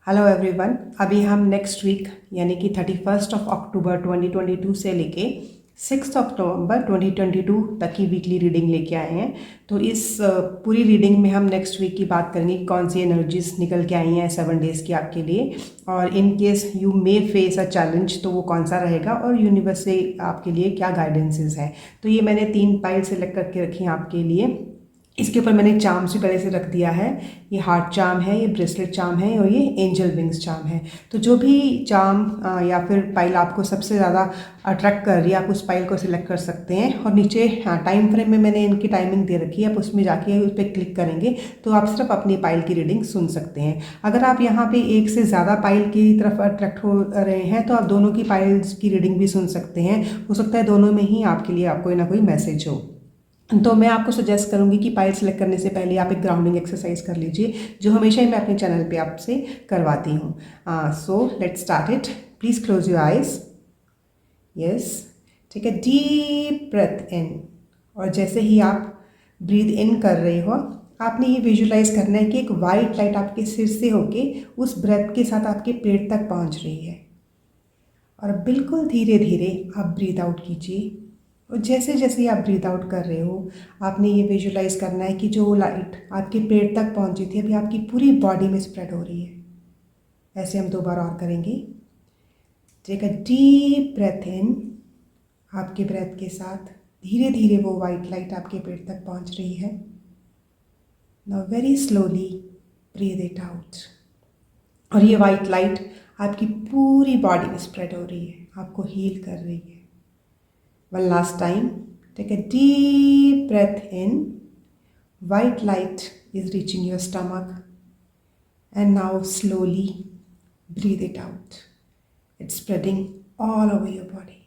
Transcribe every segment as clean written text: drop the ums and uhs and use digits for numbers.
Hello everyone. अभी हम next week यानी कि 31 अक्टूबर 2022 से लेके 6 नवंबर 2022 तक की वीकली रीडिंग लेके आए हैं। तो इस पूरी रीडिंग में हम नेक्स्ट वीक की बात करेंगे कि कौन सी एनर्जीज निकल के आई हैं 7 डेज़ की आपके लिए, और in case you may face a challenge तो वो कौन सा रहेगा और यूनिवर्स से आपके लिए क्या गाइडेंसेस है। तो ये मैंने 3 पाइल सेलेक्ट करके रखी हैं आपके लिए। इसके ऊपर मैंने चार्म्स भी पहले से रख दिया है। ये हार्ट चार्म है, ये ब्रेसलेट चार्म है और ये एंजल विंग्स चार्म है। तो जो भी चार्म या फिर पाइल आपको सबसे ज़्यादा अट्रैक्ट कर रही है आप उस पाइल को सिलेक्ट कर सकते हैं। और नीचे टाइम फ्रेम में मैंने इनकी टाइमिंग दे रखी है, आप उसमें जाके उस पर क्लिक करेंगे तो आप सिर्फ अपनी पाइल की रीडिंग सुन सकते हैं। अगर आप यहाँ पे एक से ज़्यादा पाइल की तरफ अट्रैक्ट हो रहे हैं तो आप दोनों की पाइल्स की रीडिंग भी सुन सकते हैं। हो सकता है दोनों में ही आपके लिए कोई ना कोई मैसेज हो। तो मैं आपको सजेस्ट करूंगी कि पाइल सेलेक्ट करने से पहले आप एक ग्राउंडिंग एक्सरसाइज कर लीजिए, जो हमेशा ही मैं अपने चैनल पे आपसे करवाती हूँ। So let's start it. Please close your eyes. Yes, take a deep breath in. और जैसे ही आप ब्रीद इन कर रहे हो आपने ये विजुलाइज करना है कि एक वाइट लाइट आपके सिर से होके उस ब्रेथ के साथ आपके पेट तक पहुँच रही है। और बिल्कुल धीरे धीरे आप ब्रीद आउट कीजिए। और जैसे जैसे आप ब्रीथ आउट कर रहे हो आपने ये विजुलाइज करना है कि जो लाइट आपके पेट तक पहुंची थी अभी आपकी पूरी बॉडी में स्प्रेड हो रही है। ऐसे हम 2 बार और करेंगे। टेक अ डीप ब्रेथ इन। आपके ब्रेथ के साथ धीरे धीरे वो वाइट लाइट आपके पेट तक पहुंच रही है। Now very slowly breathe it out. और ये वाइट लाइट आपकी पूरी बॉडी में स्प्रेड हो रही है, आपको हील कर रही है। One last time, take a deep breath in. White light is reaching your stomach, and now slowly breathe it out. It's spreading all over your body.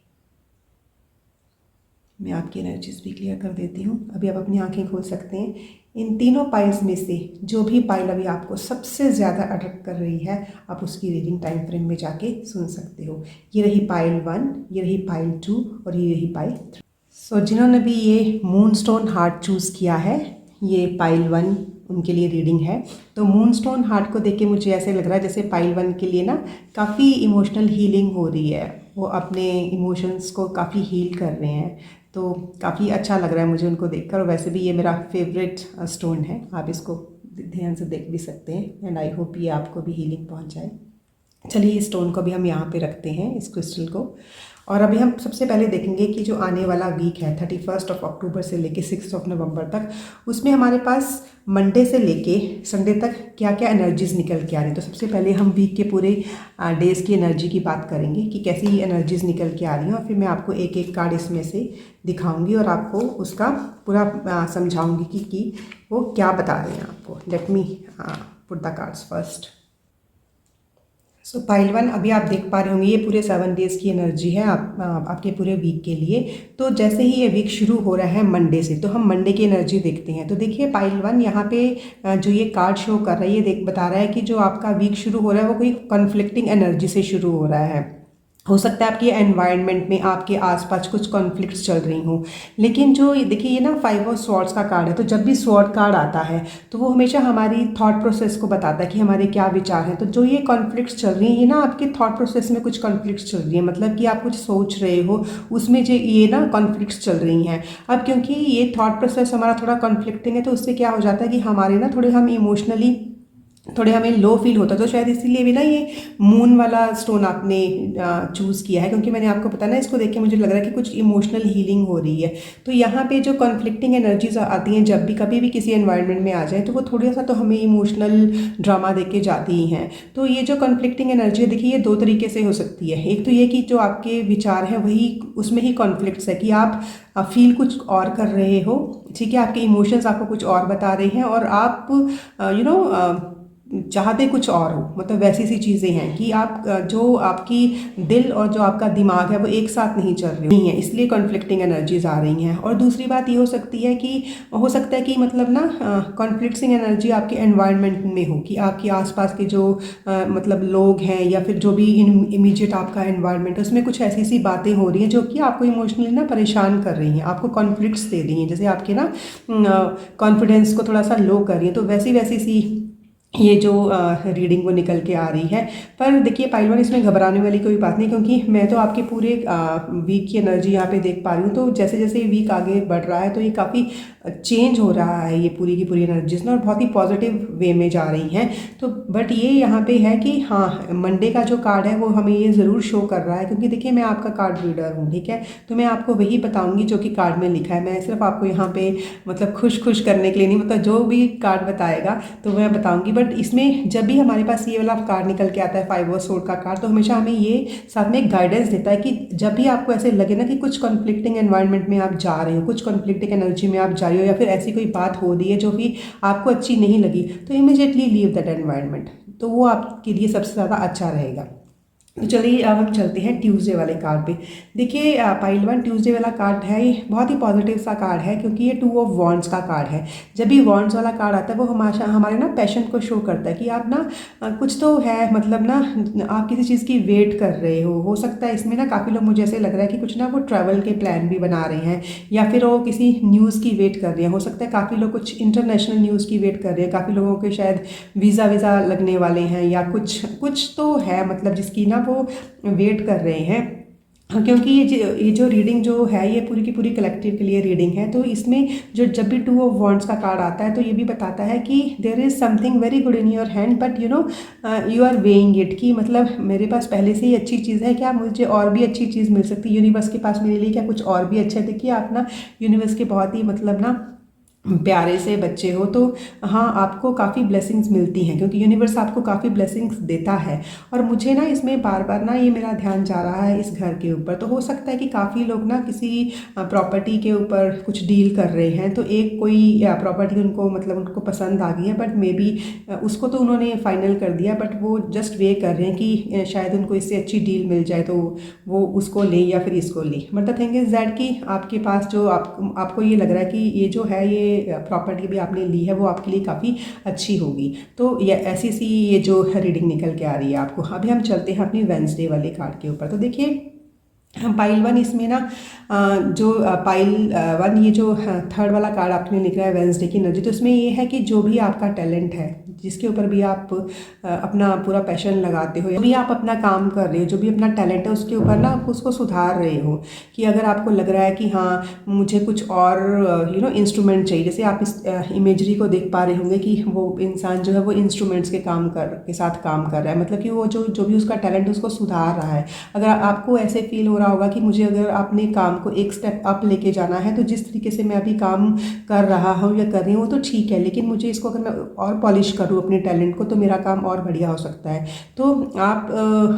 मैं आपकी एनर्जीज भी क्लियर कर देती हूँ। अभी आप अपनी आंखें खोल सकते हैं। इन तीनों पाइल्स में से जो भी पाइल अभी आपको सबसे ज़्यादा अट्रैक्ट कर रही है आप उसकी रीडिंग टाइम फ्रेम में जाके सुन सकते हो। ये रही पाइल 1, ये रही पाइल 2 और ये रही पाइल 3। सो जिन्होंने भी ये मूनस्टोन हार्ट चूज़ किया है, ये पाइल 1 उनके लिए रीडिंग है। तो मूनस्टोन हार्ट को देख के मुझे ऐसे लग रहा है जैसे पाइल 1 के लिए ना काफ़ी इमोशनल हीलिंग हो रही है, वो अपने इमोशंस को काफ़ी हील कर रहे हैं। तो काफ़ी अच्छा लग रहा है मुझे उनको देखकर। और वैसे भी ये मेरा फेवरेट स्टोन है, आप इसको ध्यान से देख भी सकते हैं एंड आई होप ये आपको भी हीलिंग पहुंचाए। चलिए इस स्टोन को भी हम यहाँ पे रखते हैं, इस क्रिस्टल को। और अभी हम सबसे पहले देखेंगे कि जो आने वाला वीक है 31 अक्टूबर से लेके 6 नवंबर तक, उसमें हमारे पास मंडे से लेके संडे तक क्या क्या एनर्जीज निकल के आ रही हैं। तो सबसे पहले हम वीक के पूरे डेज़ की एनर्जी की बात करेंगे कि कैसी एनर्जीज निकल के आ रही हैं, और फिर मैं आपको एक एक कार्ड इसमें से दिखाऊंगी और आपको उसका पूरा समझाऊंगी कि वो क्या बता रहे हैं आपको। Let me put the cards first. So pile 1 अभी आप देख पा रहे होंगे ये पूरे 7 डेज़ की एनर्जी है आपके पूरे वीक के लिए। तो जैसे ही ये वीक शुरू हो रहा है मंडे से, तो हम मंडे की एनर्जी देखते हैं। तो देखिए पाइल 1 यहाँ पे जो ये कार्ड शो कर रहा है ये बता रहा है कि जो आपका वीक शुरू हो रहा है वो कोई कॉन्फ्लिक्टिंग एनर्जी से शुरू हो रहा है। हो सकता है आपके एनवायरनमेंट में आपके आसपास कुछ कॉन्फ्लिक्ट्स चल रही हों। लेकिन जो देखिए ये ना 5 ऑफ स्वॉर्ड्स का कार्ड है, तो जब भी स्वॉर्ड कार्ड आता है तो वो हमेशा हमारी थॉट प्रोसेस को बताता है कि हमारे क्या विचार हैं। तो जो ये कॉन्फ्लिक्ट्स चल रही हैं ये ना आपके थॉट प्रोसेस में कुछ कॉन्फ्लिक्ट्स चल रही हैं, मतलब कि आप कुछ सोच रहे हो उसमें जो ये ना कॉन्फ्लिक्ट्स चल रही हैं। अब क्योंकि ये थॉट प्रोसेस हमारा थोड़ा कॉन्फ्लिक्टिंग है तो उससे क्या हो जाता है कि हमारे ना हम इमोशनली थोड़े हमें लो फील होता है। तो शायद इसीलिए भी ना ये मून वाला स्टोन आपने चूज़ किया है, क्योंकि मैंने आपको पता ना इसको देख के मुझे लग रहा है कि कुछ इमोशनल हीलिंग हो रही है। तो यहाँ पे जो कॉन्फ्लिक्टिंग एनर्जीज आती हैं जब भी कभी भी किसी एनवायरनमेंट में आ जाए तो वो थोड़ा सा तो हमें इमोशनल ड्रामा दे के जाती ही हैं। तो ये जो कॉन्फ्लिक्टिंग एनर्जी है देखिए ये 2 तरीके से हो सकती है। एक तो ये कि जो आपके विचार हैं वही उसमें ही कॉन्फ्लिक्ट्स है कि आप फील कुछ और कर रहे हो, ठीक है, आपके इमोशंस आपको कुछ और बता रहे हैं और आप चाहते कुछ और हो। मतलब वैसी सी चीज़ें हैं कि आप जो आपकी दिल और जो आपका दिमाग है वो एक साथ नहीं चल रही हैं, इसलिए कॉन्फ्लिक्टिंग एनर्जीज आ रही हैं। और दूसरी बात ये हो सकती है कि हो सकता है कि मतलब ना कॉन्फ्लिक्टिंग एनर्जी आपके एनवायरनमेंट में हो कि आपके आसपास के जो मतलब लोग हैं या फिर जो भी इमीडिएट आपका एनवायरनमेंट है उसमें कुछ ऐसी सी बातें हो रही हैं जो कि आपको इमोशनली ना परेशान कर रही हैं, आपको कॉन्फ्लिक्ट्स दे रही हैं, जैसे आपके ना कॉन्फिडेंस को थोड़ा सा लो कर रही हैं। तो वैसी वैसी सी ये जो रीडिंग वो निकल के आ रही है। पर देखिए पाइल वन, इसमें घबराने वाली कोई बात नहीं, क्योंकि मैं तो आपके पूरे वीक की एनर्जी यहाँ पे देख पा रही हूँ। तो जैसे जैसे ये वीक आगे बढ़ रहा है तो ये काफ़ी चेंज हो रहा है, ये पूरी की पूरी एनर्जीज ना, और बहुत ही पॉजिटिव वे में जा रही हैं। तो बट ये यहाँ पे है कि हाँ, मंडे का जो कार्ड है वो हमें ये ज़रूर शो कर रहा है, क्योंकि देखिए मैं आपका कार्ड रीडर हूँ, ठीक है। तो मैं आपको वही बताऊँगी जो कि कार्ड में लिखा है। मैं सिर्फ आपको यहाँ पे मतलब खुश करने के लिए नहीं, मतलब जो भी कार्ड बताएगा तो मैं बताऊँगी। बट इसमें जब भी हमारे पास ये वाला कार्ड निकल के आता है, 5 ऑफ सोर्ड का कार्ड, तो हमेशा हमें ये साथ में एक गाइडेंस देता है कि जब भी आपको ऐसे लगे ना कि कुछ कॉन्फ्लिक्टिंग एनवायरनमेंट में आप जा रहे हो, कुछ कॉन्फ्लिक्टिंग एनर्जी में आप जा रहे हो, या फिर ऐसी कोई बात हो रही है जो भी आपको अच्छी नहीं लगी, तो इमीडिएटली लीव दैट एनवायरनमेंट। तो वो आपके लिए सबसे ज़्यादा अच्छा रहेगा। तो चलिए अब हम चलते हैं ट्यूसडे वाले कार्ड पे। देखिए पाइल वन, ट्यूसडे वाला कार्ड है, ये बहुत ही पॉजिटिव सा कार्ड है, क्योंकि ये 2 ऑफ वॉन्ड्स का कार्ड है। जब भी वॉन्ड्स वाला कार्ड आता है वो हमारे हमारे ना पैशन को शो करता है कि आप ना कुछ तो है, मतलब ना आप किसी चीज़ की वेट कर रहे हो सकता है इसमें ना काफ़ी लोग, मुझे ऐसे लग रहा है कि कुछ ना वो ट्रैवल के प्लान भी बना रहे हैं, या फिर वो किसी न्यूज़ की वेट कर रहे हैं। हो सकता है काफ़ी लोग कुछ इंटरनेशनल न्यूज़ की वेट कर रहे हैं, काफ़ी लोगों के शायद वीज़ा लगने वाले हैं, या कुछ तो है मतलब जिसकी ना वो वेट कर रहे हैं। हाँ, क्योंकि ये जो रीडिंग जो है ये पूरी की पूरी कलेक्टिव के लिए रीडिंग है। तो इसमें जो जब भी 2 ऑफ वॉन्ड्स का कार्ड आता है तो ये भी बताता है कि there is something very good in your hand, but you know you are weighing it, कि मतलब मेरे पास पहले से ही अच्छी चीज़ है, क्या मुझे और भी अच्छी चीज़ मिल सकती है, यूनिवर्स के पास मेरे लिए क्या कुछ और भी अच्छा है। देखिए आप ना यूनिवर्स के बहुत ही मतलब ना प्यारे से बच्चे हो, तो हाँ आपको काफ़ी ब्लेसिंग्स मिलती हैं, क्योंकि यूनिवर्स आपको काफ़ी ब्लेसिंग्स देता है। और मुझे ना इसमें बार बार ना ये मेरा ध्यान जा रहा है इस घर के ऊपर। तो हो सकता है कि काफ़ी लोग ना किसी प्रॉपर्टी के ऊपर कुछ डील कर रहे हैं, तो एक कोई प्रॉपर्टी उनको मतलब उनको पसंद आ गई है, बट मे बी उसको तो उन्होंने फाइनल कर दिया, बट वो जस्ट वे कर रहे हैं कि शायद उनको इससे अच्छी डील मिल जाए तो वो उसको ले या फिर इसको ले। But the thing is that कि आपके पास जो आपको ये लग रहा है कि ये जो है ये प्रॉपर्टी भी आपने ली है वो आपके लिए काफ़ी अच्छी होगी। तो ये ऐसी सी ये जो रीडिंग निकल के आ रही है आपको। अभी हम चलते हैं अपनी वेंसडे वाले कार्ड के ऊपर। तो देखिए पाइल वन, इसमें ना जो पाइल वन, ये जो थर्ड वाला कार्ड आपने लिखा है वेंसडे की एनर्जी, तो इसमें ये है कि जो भी आपका टैलेंट है, जिसके ऊपर भी आप अपना पूरा पैशन लगाते हो, या भी आप अपना काम कर रहे हो, जो भी अपना टैलेंट है उसके ऊपर ना आप उसको सुधार रहे हो। कि अगर आपको लग रहा है कि हाँ मुझे कुछ और इंस्ट्रूमेंट चाहिए, जैसे आप इस इमेजरी को देख पा रहे होंगे कि वो इंसान जो है वो इंस्ट्रूमेंट्स के साथ काम कर रहा है, मतलब कि वो जो भी उसका टैलेंट है उसको सुधार रहा है। अगर आपको ऐसे फील हो रहा होगा कि मुझे अगर अपने काम को एक स्टेप अप लेके जाना है, तो जिस तरीके से मैं अभी काम कर रहा हूँ या कर रही हूँ वो तो ठीक है, लेकिन मुझे इसको अगर मैं और पॉलिश करूँ अपने टैलेंट को, तो मेरा काम और बढ़िया हो सकता है। तो आप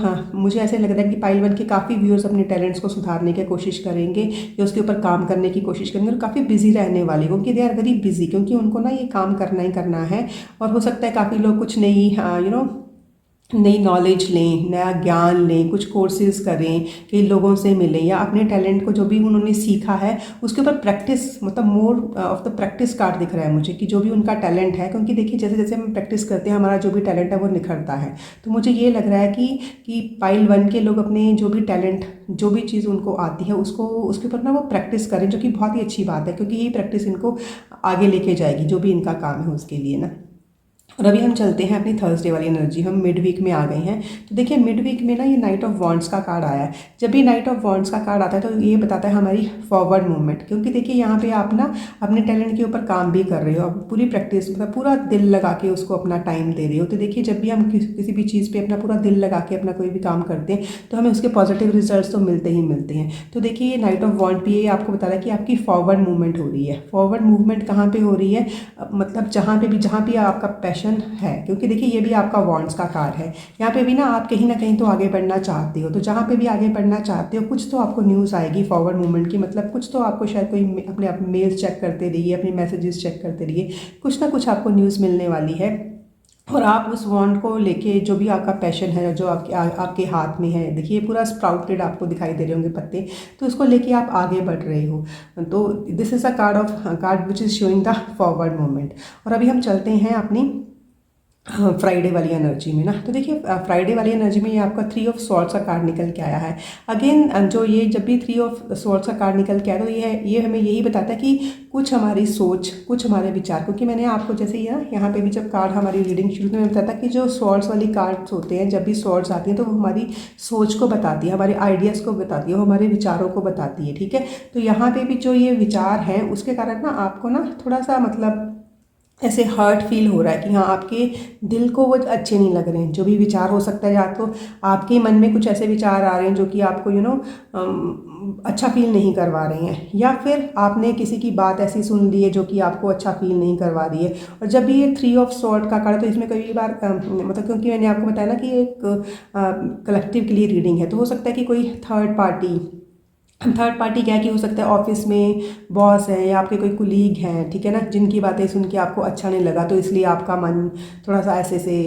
हाँ, मुझे ऐसे लग रहा है कि पाइल वन के काफ़ी व्यूअर्स अपने टैलेंट्स को सुधारने की कोशिश करेंगे, या उसके ऊपर काम करने की कोशिश करेंगे, और काफ़ी बिजी रहने वाले, क्योंकि दे आर वेरी बिजी, क्योंकि उनको ना ये काम करना ही करना है। और हो सकता है काफ़ी लोग कुछ नई नई नॉलेज लें, नया ज्ञान लें, कुछ कोर्सेज करें, कई लोगों से मिलें, या अपने टैलेंट को जो भी उन्होंने सीखा है उसके ऊपर प्रैक्टिस, मतलब more of the practice card दिख रहा है मुझे, कि जो भी उनका टैलेंट है, क्योंकि देखिए जैसे जैसे हम प्रैक्टिस करते हैं हमारा जो भी टैलेंट है वो निखरता है। तो मुझे ये लग रहा है कि पाइल वन के लोग अपने जो भी टैलेंट, जो भी चीज़ उनको आती है उसको उसके ऊपर ना वो प्रैक्टिस करें, जो कि बहुत ही अच्छी बात है, क्योंकि ये प्रैक्टिस इनको आगे लेके जाएगी जो भी इनका काम है उसके लिए ना। और अभी हम चलते हैं अपनी थर्सडे वाली एनर्जी, हम मिड वीक में आ गए हैं। तो देखिए मिड वीक में ना ये नाइट ऑफ वॉन्ड्स का कार्ड आया है। जब भी नाइट ऑफ वॉन्ड्स का कार्ड आता है तो ये बताता है हमारी फॉरवर्ड मूवमेंट, क्योंकि देखिए यहाँ पे आप ना अपने टैलेंट के ऊपर काम भी कर रहे हो, अब पूरी प्रैक्टिस मतलब पूरा दिल लगा के उसको अपना टाइम दे रहे हो। तो देखिए जब भी हम किसी भी चीज़ पर अपना पूरा दिल लगा के अपना कोई भी काम करते हैं तो हमें उसके पॉजिटिव रिजल्ट तो मिलते ही मिलते हैं। तो देखिए ये नाइट ऑफ वॉन्ड भी ये आपको बता रहा है कि आपकी फॉरवर्ड मूवमेंट हो रही है। फॉरवर्ड मूवमेंट कहाँ पर हो रही है, मतलब जहाँ भी आपका पैशन है, क्योंकि देखिए ये भी आपका वॉन्ड्स का कार्ड है। यहाँ पे भी ना आप कहीं ना कहीं तो आगे बढ़ना चाहते हो, तो जहाँ पे भी आगे बढ़ना चाहते हो कुछ तो आपको न्यूज़ आएगी फॉरवर्ड मूवमेंट की, मतलब कुछ तो आपको शायद कोई अपने आप मेल्स चेक करते रहिए, अपने मैसेजेस चेक करते रहिए, कुछ ना कुछ आपको न्यूज़ मिलने वाली है। और आप उस वॉन्ड को लेके जो भी आपका पैशन है, जो आपके हाथ में है, देखिए पूरा स्प्राउटेड आपको दिखाई दे रहे होंगे पत्ते, तो उसको लेके आप आगे बढ़ रहे हो। तो this is a card which is showing the forward movement. और अभी हम चलते हैं अपनी फ्राइडे वाली एनर्जी में ना। तो देखिए फ्राइडे वाली एनर्जी में ये आपका 3 ऑफ स्वॉर्ड्स का कार्ड निकल के आया है। अगेन जो ये जब भी 3 ऑफ स्वॉर्ड्स का कार्ड निकल के आया तो ये हमें यही बताता है कि कुछ हमारी सोच, कुछ हमारे विचार, क्योंकि मैंने आपको जैसे यहाँ पे भी जब कार्ड हमारी रीडिंग शुरू में बताता कि जो स्वॉर्ड्स वाली कार्ड्स होते हैं, जब भी स्वॉर्ड्स आती हैं तो वो हमारी सोच को बताती है, हमारे आइडियाज़ को बताती है, वो हमारे विचारों को बताती है, ठीक है। तो यहाँ पे भी जो ये विचार हैं उसके कारण ना आपको ना थोड़ा सा मतलब ऐसे हर्ट फील हो रहा है कि हाँ आपके दिल को वो अच्छे नहीं लग रहे हैं। जो भी विचार हो सकता है, या तो आपके मन में कुछ ऐसे विचार आ रहे हैं जो कि आपको अच्छा फील नहीं करवा रहे हैं, या फिर आपने किसी की बात ऐसी सुन ली है जो कि आपको अच्छा फील नहीं करवा रही है। और जब भी ये 3 ऑफ स्वॉर्ड का कार्ड, तो इसमें कई बार मतलब क्योंकि मैंने आपको बताया ना कि एक कलेक्टिव के लिए रीडिंग है, तो हो सकता है कि कोई थर्ड पार्टी क्या है कि हो सकता है ऑफिस में बॉस है या आपके कोई कुलीग हैं, ठीक है ना, जिनकी बातें सुन के आपको अच्छा नहीं लगा, तो इसलिए आपका मन थोड़ा सा ऐसे से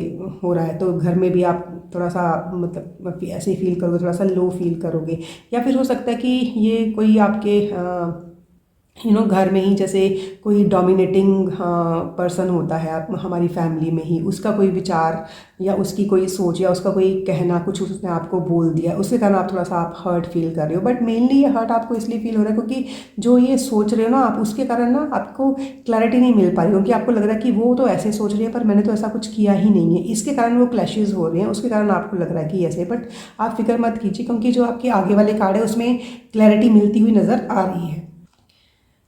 हो रहा है। तो घर में भी आप थोड़ा सा मतलब ऐसे ही फील करोगे, थोड़ा सा लो फील करोगे। या फिर हो सकता है कि ये कोई आपके घर में ही जैसे कोई डोमिनेटिंग पर्सन होता है आप हमारी फैमिली में ही, उसका कोई विचार या उसकी कोई सोच या उसका कोई कहना कुछ उसने आपको बोल दिया, उसके कारण आप थोड़ा सा आप हर्ट फील कर रहे हो। बट मेनली ये हर्ट आपको इसलिए फील हो रहा है क्योंकि जो ये सोच रहे हो ना आप, उसके कारण ना आपको क्लैरिटी नहीं मिल पा रही, क्योंकि आपको लग रहा है कि वो तो ऐसे सोच रही है पर मैंने तो ऐसा कुछ किया ही नहीं है, इसके कारण वो क्लैशेज हो रहे हैं, उसके कारण आपको लग रहा है कि ऐसे। बट आप फिक्र मत कीजिए, क्योंकि जो आपके आगे वाले कार्ड है उसमें क्लैरिटी मिलती हुई नज़र आ रही है।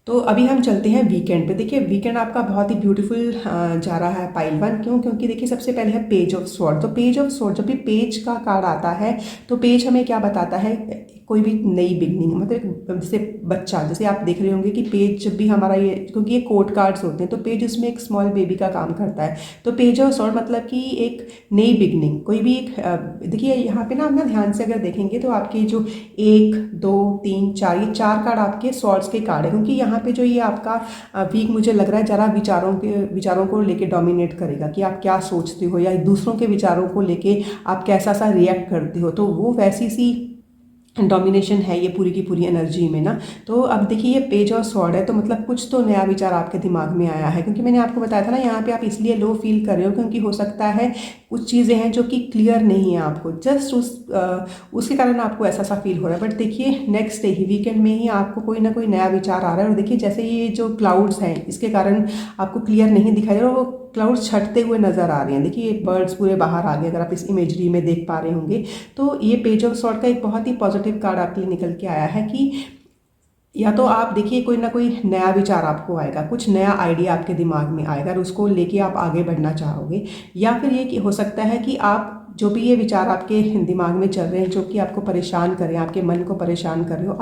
तो अभी हम चलते हैं वीकेंड पे। देखिए वीकेंड आपका बहुत ही ब्यूटीफुल जा रहा है पाइल वन। क्यों? क्योंकि देखिए सबसे पहले है पेज ऑफ स्वॉर्ड। तो पेज ऑफ स्वॉर्ड, जब भी पेज का कार्ड आता है तो पेज हमें क्या बताता है, कोई भी नई बिगनिंग, मतलब जैसे बच्चा, जैसे आप देख रहे होंगे कि पेज जब भी हमारा ये, क्योंकि ये कोर्ट कार्ड्स होते हैं तो पेज उसमें एक स्मॉल बेबी का काम करता है। तो पेज ऑफ स्वॉर्ड मतलब कि एक नई बिगनिंग, कोई भी एक देखिए यहाँ पे ना आप ना ध्यान से अगर देखेंगे तो आपके जो 1 2 3 4 ये 4 कार्ड आपके स्वॉर्ड्स के कार्ड है, क्योंकि यहाँ पे जो ये आपका वीक मुझे लग रहा है ज़रा विचारों को लेके डोमिनेट करेगा कि आप क्या सोचते हो या दूसरों के विचारों को लेके आप कैसा सा रिएक्ट करते हो, तो वो वैसी सी डोमिनेशन है ये पूरी की पूरी एनर्जी में ना। तो अब देखिए ये पेज और स्वॉर्ड है, तो मतलब कुछ तो नया विचार आपके दिमाग में आया है, क्योंकि मैंने आपको बताया था ना यहाँ पे आप इसलिए लो फील कर रहे हो क्योंकि हो सकता है कुछ चीज़ें हैं जो कि क्लियर नहीं है आपको, जस्ट उसके कारण आपको ऐसा सा फील हो रहा है। बट देखिए नेक्स्ट डे ही, वीकेंड में ही आपको कोई ना कोई नया विचार आ रहा है। और देखिए जैसे ये जो क्लाउड्स हैं इसके कारण आपको क्लियर नहीं दिखाई दे रहा, वो क्लाउड्स छटते हुए नज़र आ रहे हैं। देखिए बर्ड्स पूरे बाहर आ गए, अगर आप इस इमेजरी में देख पा रहे होंगे। तो ये पेज ऑफ स्वॉर्ड का एक बहुत ही पॉजिटिव कार्ड आपके लिए निकल के आया है कि या तो आप देखिए कोई ना कोई नया विचार आपको आएगा, कुछ नया आइडिया आपके दिमाग में आएगा और उसको लेके आप आगे बढ़ना चाहोगे। या फिर ये हो सकता है कि आप जो भी ये विचार आपके दिमाग में चल रहे हैं जो कि आपको परेशान कर रहे हैं, आपके मन को परेशान कर रहे हो,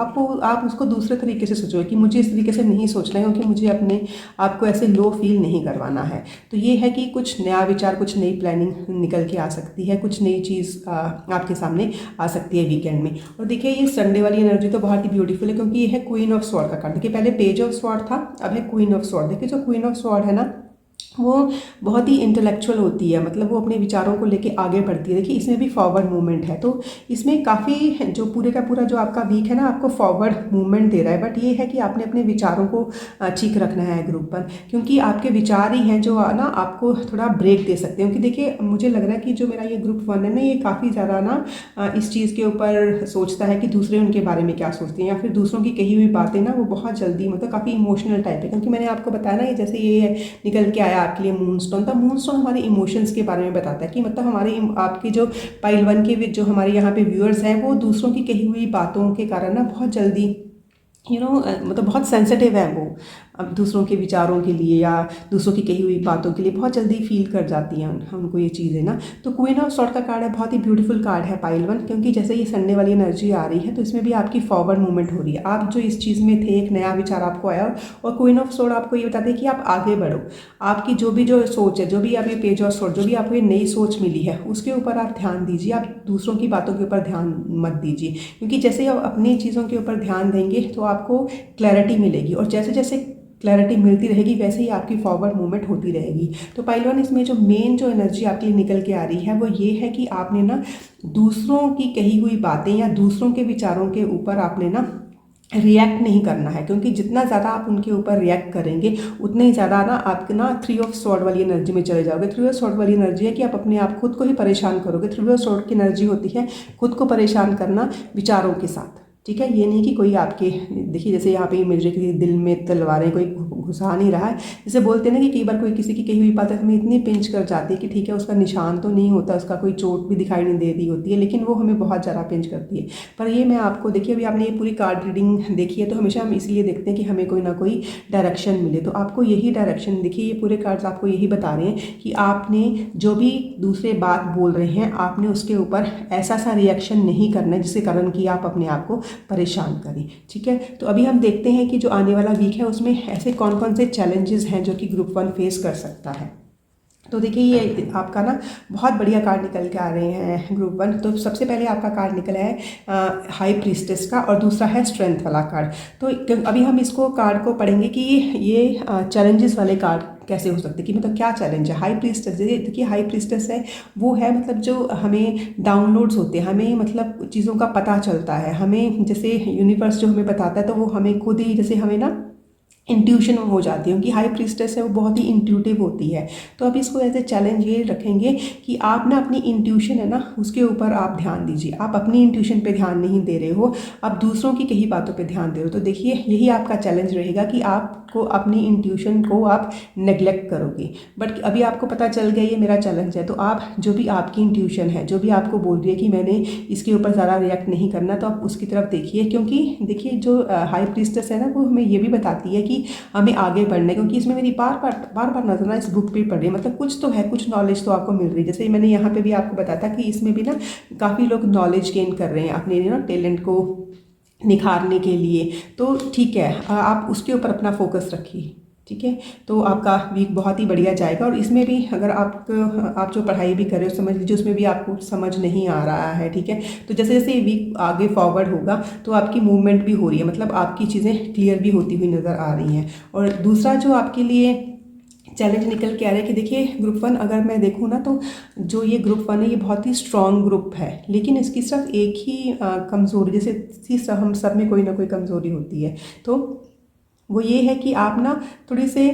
आप उसको दूसरे तरीके से सोचो कि मुझे इस तरीके से नहीं सोचना है, क्योंकि मुझे अपने आपको ऐसे लो फील नहीं करवाना है। तो ये है कि कुछ नया विचार, कुछ नई प्लानिंग निकल के आ सकती है, कुछ नई चीज़ आपके सामने आ सकती है वीकेंड में। और देखिए ये संडे वाली एनर्जी तो बहुत ही ब्यूटीफुल है, क्योंकि ये है क्वीन ऑफ स्वॉर्ड का कार्ड। देखिए पहले पेज ऑफ स्वॉर्ड था, अब है क्वीन ऑफ स्वॉर्ड। देखिए जो क्वीन ऑफ स्वॉर्ड है ना वो बहुत ही इंटेलेक्चुअल होती है, मतलब वो अपने विचारों को लेके आगे बढ़ती है। देखिए इसमें भी फॉरवर्ड मूवमेंट है, तो इसमें काफ़ी जो पूरे का पूरा जो आपका वीक है ना आपको फॉरवर्ड मूवमेंट दे रहा है। बट ये है कि आपने अपने विचारों को ठीक रखना है ग्रुप पर, क्योंकि आपके विचार ही हैं जो ना आपको थोड़ा ब्रेक दे सकते हैं। क्योंकि देखिए मुझे लग रहा है कि जो मेरा ये ग्रुप 1 है ना, ये काफ़ी ज़्यादा ना इस चीज़ के ऊपर सोचता है कि दूसरे उनके बारे में क्या सोचते हैं, या फिर दूसरों की कही हुई बातें ना वो बहुत जल्दी, मतलब काफ़ी इमोशनल टाइप है। क्योंकि मैंने आपको बताया ना, ये जैसे ये निकल के आया आपके लिए मून स्टोन। तो मून स्टोन हमारे इमोशंस के बारे में बताता है कि मतलब हमारे आपके जो पाइल वन के जो हमारे यहाँ पे व्यूअर्स हैं वो दूसरों की कही हुई बातों के कारण ना बहुत जल्दी मतलब बहुत सेंसिटिव है वो अब दूसरों के विचारों के लिए या दूसरों की कही हुई बातों के लिए बहुत जल्दी फील कर जाती हैं उनको ये चीज़ें ना। तो क्वीन ऑफ स्वॉर्ड का कार्ड है, बहुत ही ब्यूटीफुल कार्ड है पाइल वन, क्योंकि जैसे ये संडे वाली एनर्जी आ रही है तो इसमें भी आपकी फॉरवर्ड मूवमेंट हो रही है। आप जो इस चीज़ में थे, एक नया विचार आपको आया, और क्वीन ऑफ स्वॉर्ड आपको ये बताते हैं कि आप आगे बढ़ो। आपकी जो भी जो सोच है, जो भी आप ये पेज ऑफ स्वॉर्ड, जो भी आपको ये नई सोच मिली है उसके ऊपर आप ध्यान दीजिए, आप दूसरों की बातों के ऊपर ध्यान मत दीजिए। क्योंकि जैसे आप अपनी चीज़ों के ऊपर ध्यान देंगे तो आपको क्लैरिटी मिलेगी, और जैसे जैसे क्लैरिटी मिलती रहेगी वैसे ही आपकी फॉरवर्ड मूवमेंट होती रहेगी। तो पाइल वन इसमें जो मेन जो एनर्जी आपके लिए निकल के आ रही है वो ये है कि आपने ना दूसरों की कही हुई बातें या दूसरों के विचारों के ऊपर आपने ना रिएक्ट नहीं करना है, क्योंकि जितना ज़्यादा आप उनके ऊपर रिएक्ट करेंगे उतने ही ज़्यादा ना आपके ना 3 ऑफ स्वॉर्ड वाली एनर्जी में चले जाओगे। 3 ऑफ स्वॉर्ड वाली एनर्जी है कि आप अपने आप खुद को ही परेशान करोगे। 3 ऑफ स्वॉर्ड की एनर्जी होती है खुद को परेशान करना विचारों के साथ, ठीक है। ये नहीं कि कोई आपके, देखिए जैसे यहाँ पे मुझे किसी दिल में तलवारें कोई घुसा नहीं रहा है। जैसे बोलते हैं ना कि कई बार कोई किसी की कही हुई बात हमें इतनी पिंच कर जाती है कि ठीक है उसका निशान तो नहीं होता, उसका कोई चोट भी दिखाई नहीं दे रही होती है, लेकिन वो हमें बहुत ज़्यादा पिंच करती है। पर ये मैं आपको, देखिए अभी आपने ये पूरी कार्ड रीडिंग देखी है, तो हमेशा हम इसलिए देखते हैं कि हमें कोई ना कोई डायरेक्शन मिले। तो आपको यही डायरेक्शन, देखिए ये पूरे कार्ड्स आपको यही बता रहे हैं कि आपने जो भी दूसरे बात बोल रहे हैं आपने उसके ऊपर ऐसा सा रिएक्शन नहीं करना है जिसके कारण कि आप अपने आप को परेशान करें, ठीक है। तो अभी हम देखते हैं कि जो आने वाला वीक है उसमें ऐसे कौन कौन से चैलेंजेस हैं जो कि ग्रुप 1 फेस कर सकता है। तो देखिए ये आपका ना बहुत बढ़िया कार्ड निकल के आ रहे हैं ग्रुप 1। तो सबसे पहले आपका कार्ड निकला है हाई प्रीस्टेस का, और दूसरा है स्ट्रेंथ वाला कार्ड। तो अभी हम इसको कार्ड को पढ़ेंगे कि ये चैलेंजेस वाले कार्ड कैसे हो सकते हैं, कि मतलब क्या चैलेंज है। हाई प्रीस्टेस, देखिए हाई प्रीस्टेस है वो है मतलब जो हमें डाउनलोड्स होते हैं, हमें मतलब चीज़ों का पता चलता है, हमें जैसे यूनिवर्स जो हमें बताता है तो वो हमें खुद ही, जैसे हमें ना इंट्यूशन हो जाती है, क्योंकि हाई प्रीस्टेस है वो बहुत ही इंट्यूटिव होती है। तो अब इसको एज ए चैलेंज ये रखेंगे कि आप ना अपनी इंट्यूशन है ना उसके ऊपर आप ध्यान दीजिए। आप अपनी इंट्यूशन पे ध्यान नहीं दे रहे हो, आप दूसरों की कही बातों पे ध्यान दे रहे हो। तो देखिए यही आपका चैलेंज रहेगा कि आपको अपनी इंट्यूशन को आप नेग्लेक्ट करोगे। बट अभी आपको पता चल गया ये मेरा चैलेंज है, तो आप जो भी आपकी इंट्यूशन है, जो भी आपको बोल रही है कि मैंने इसके ऊपर ज़्यादा रिएक्ट नहीं करना, तो आप उसकी तरफ देखिए। क्योंकि देखिए जो हाई प्रीस्टेस है ना वो हमें ये भी बताती है कि हमें आगे बढ़ना है, क्योंकि इसमें मेरी बार नजर ना इस बुक पे पढ़ रही है, मतलब कुछ तो है, कुछ नॉलेज तो आपको मिल रही है। जैसे मैंने यहाँ पे भी आपको बताया था कि इसमें भी ना काफ़ी लोग नॉलेज गेन कर रहे हैं अपने ना टैलेंट को निखारने के लिए। तो ठीक है, आप उसके ऊपर अपना फोकस रखिए, ठीक है। तो आपका वीक बहुत ही बढ़िया जाएगा। और इसमें भी अगर आप जो पढ़ाई भी कर रहे हो समझ लीजिए उसमें भी आपको समझ नहीं आ रहा है, ठीक है। तो जैसे जैसे ये वीक आगे फॉरवर्ड होगा तो आपकी मूवमेंट भी हो रही है, मतलब आपकी चीज़ें क्लियर भी होती हुई नज़र आ रही हैं। और दूसरा जो आपके लिए चैलेंज निकल के आ रहा है कि देखिए ग्रुप 1 अगर मैं देखूँ ना तो जो ये ग्रुप 1 है ये बहुत ही स्ट्रॉन्ग ग्रुप है, लेकिन इसकी सिर्फ एक ही कमज़ोरी, जैसे हम सब में कोई ना कोई कमज़ोरी होती है, तो वो ये है कि आप ना थोड़ी से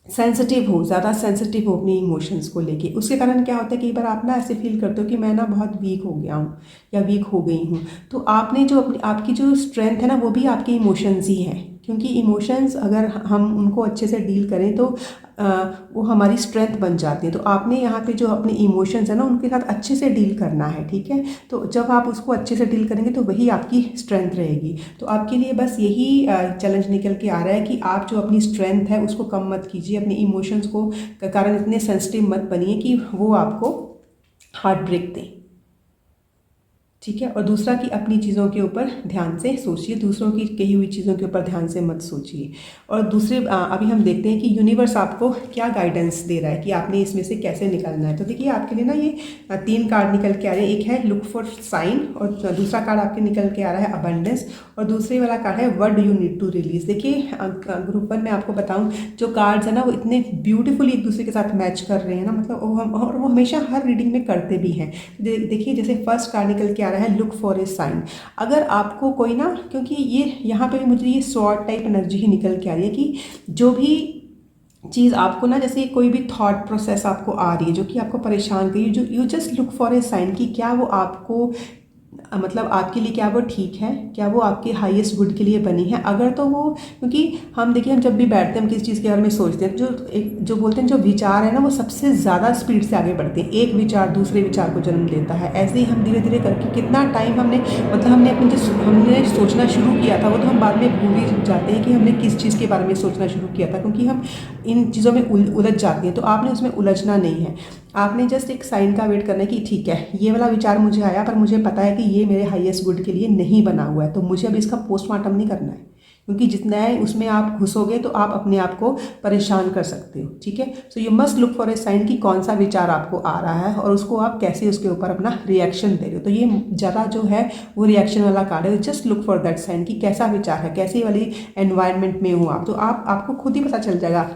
सेंसिटिव हो, ज़्यादा सेंसिटिव हो अपने इमोशंस को लेके। उसके कारण क्या होता है कई बार आप ना ऐसे फील करते हो कि मैं ना बहुत वीक हो गया हूँ या वीक हो गई हूँ। तो आपने जो आपकी जो स्ट्रेंथ है ना वो भी आपके इमोशंस ही हैं, क्योंकि इमोशंस अगर हम उनको अच्छे से डील करें तो वो हमारी स्ट्रेंथ बन जाती है। तो आपने यहाँ पे जो अपने इमोशंस है ना उनके साथ अच्छे से डील करना है, ठीक है। तो जब आप उसको अच्छे से डील करेंगे तो वही आपकी स्ट्रेंथ रहेगी। तो आपके लिए बस यही चैलेंज निकल के आ रहा है कि आप जो अपनी स्ट्रेंथ है उसको कम मत कीजिए, अपने इमोशंस को कारण इतने सेंसिटिव मत बनिए कि वो आपको हार्ट ब्रेक दें, ठीक है। और दूसरा कि अपनी चीज़ों के ऊपर ध्यान से सोचिए, दूसरों की कही हुई चीज़ों के ऊपर ध्यान से मत सोचिए। और दूसरे अभी हम देखते हैं कि यूनिवर्स आपको क्या गाइडेंस दे रहा है कि आपने इसमें से कैसे निकलना है। तो देखिए आपके लिए ना ये 3 कार्ड निकल के आ रहे हैं। एक है लुक फॉर साइन, और दूसरा कार्ड आपके निकल के आ रहा है अबंडेंस, और दूसरे वाला कार्ड है what do you need to release. देखिए ग्रुप 1 में आपको बताऊँ जो कार्ड्स है ना वो इतने ब्यूटीफुली एक दूसरे के साथ मैच कर रहे हैं ना, मतलब और वो हमेशा हर रीडिंग में करते भी हैं। देखिए जैसे फर्स्ट कार्ड निकल के रहा है लुक फॉर ए साइन। अगर आपको कोई ना, क्योंकि ये यहाँ पे भी मुझे ये शॉर्ट टाइप एनर्जी ही निकल के आ रही है कि जो भी चीज़ आपको ना, जैसे कोई भी थॉट प्रोसेस आपको आ रही है जो कि आपको परेशान करी, जो you just look for a sign कि क्या वो आपको मतलब आपके लिए क्या वो ठीक है, क्या वो आपके हाईएस्ट गुड के लिए बनी है। अगर तो वो, क्योंकि हम देखिए हम जब भी बैठते हैं हम किसी चीज़ के बारे में सोचते हैं, जो बोलते हैं जो विचार है ना वो सबसे ज़्यादा स्पीड से आगे बढ़ते हैं। एक विचार दूसरे विचार को जन्म देता है। ऐसे ही हम धीरे धीरे करके कितना टाइम हमने अपने जो हमने सोचना शुरू किया था वो तो हम बाद में भूल ही जाते हैं कि हमने किस चीज़ के बारे में सोचना शुरू किया था, क्योंकि हम इन चीज़ों में उलझ जाते हैं। तो आपने उसमें उलझना नहीं है, आपने जस्ट एक साइन का वेट करना है कि ठीक है ये वाला विचार मुझे आया पर मुझे पता है कि ये मेरे हाईएस्ट गुड के लिए नहीं बना हुआ है, तो मुझे अब इसका पोस्टमार्टम नहीं करना है, क्योंकि जितना है उसमें आप घुसोगे तो आप अपने आप को परेशान कर सकते हो, ठीक है। So you must look for a sign कि कौन सा विचार आपको आ रहा है और उसको आप कैसे उसके ऊपर अपना रिएक्शन दे रहे हो। तो ये ज़्यादा जो है वो रिएक्शन वाला कार्ड है। Just look for that sign कि कैसा विचार है, कैसी वाली एनवायरनमेंट में हो आप, तो आपको खुद ही पता चल जाएगा